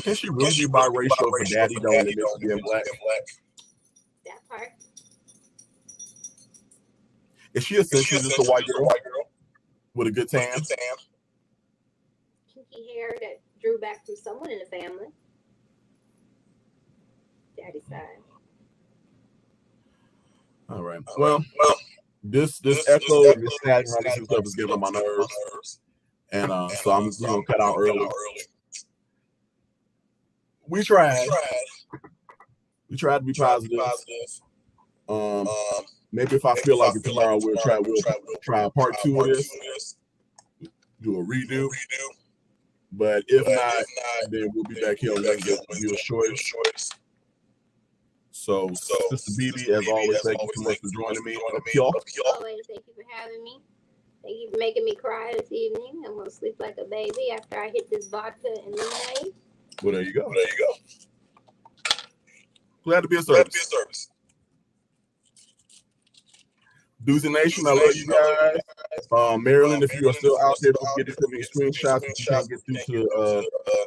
can she really be biracial for daddy don't admit to being black? That part. Is she essentially just a white girl with a good tan? Kinky hair that drew back from someone in the family. Daddy's side. All right. Well, this echo and this snagging around this stuff is getting on my nerves, and so I'm just gonna cut out early. We tried to be positive. Maybe if I feel like it tomorrow, we'll try a part 2 of this, do a redo. But if not, then we'll be back here on Wednesday to do a short. So, Sister BB, as always, thank you so much for joining me. Always, thank you for having me. Thank you for making me cry this evening. I'm gonna sleep like a baby after I hit this vodka and lemonade. Well, there you go. Glad to be of service. Doozy Nation, I love you guys. Maryland, if you are still out there, don't forget to send me screenshots if you can't get through to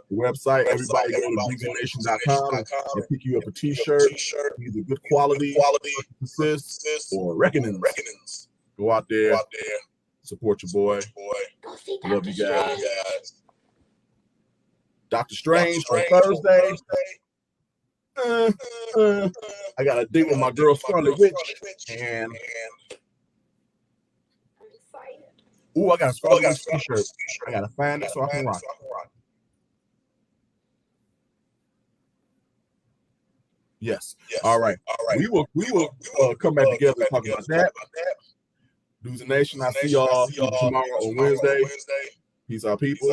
the website. Everybody go to DoozyNation.com and pick you up a t-shirt, either good quality, assists, or reckonings. Go out there, support your boy. Go see Love Dr. you guys. Strange. Dr. Strange on Thursday. I got a date with my girl Scarlet Witch, and I'm excited. I got a Scarlet Witch t-shirt. I gotta find it so I can rock. Yes. All right. We will come back together and talk about that. Doozy Nation, I see y'all tomorrow on Wednesday. Peace out, people.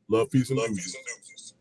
Love, peace, and doozies.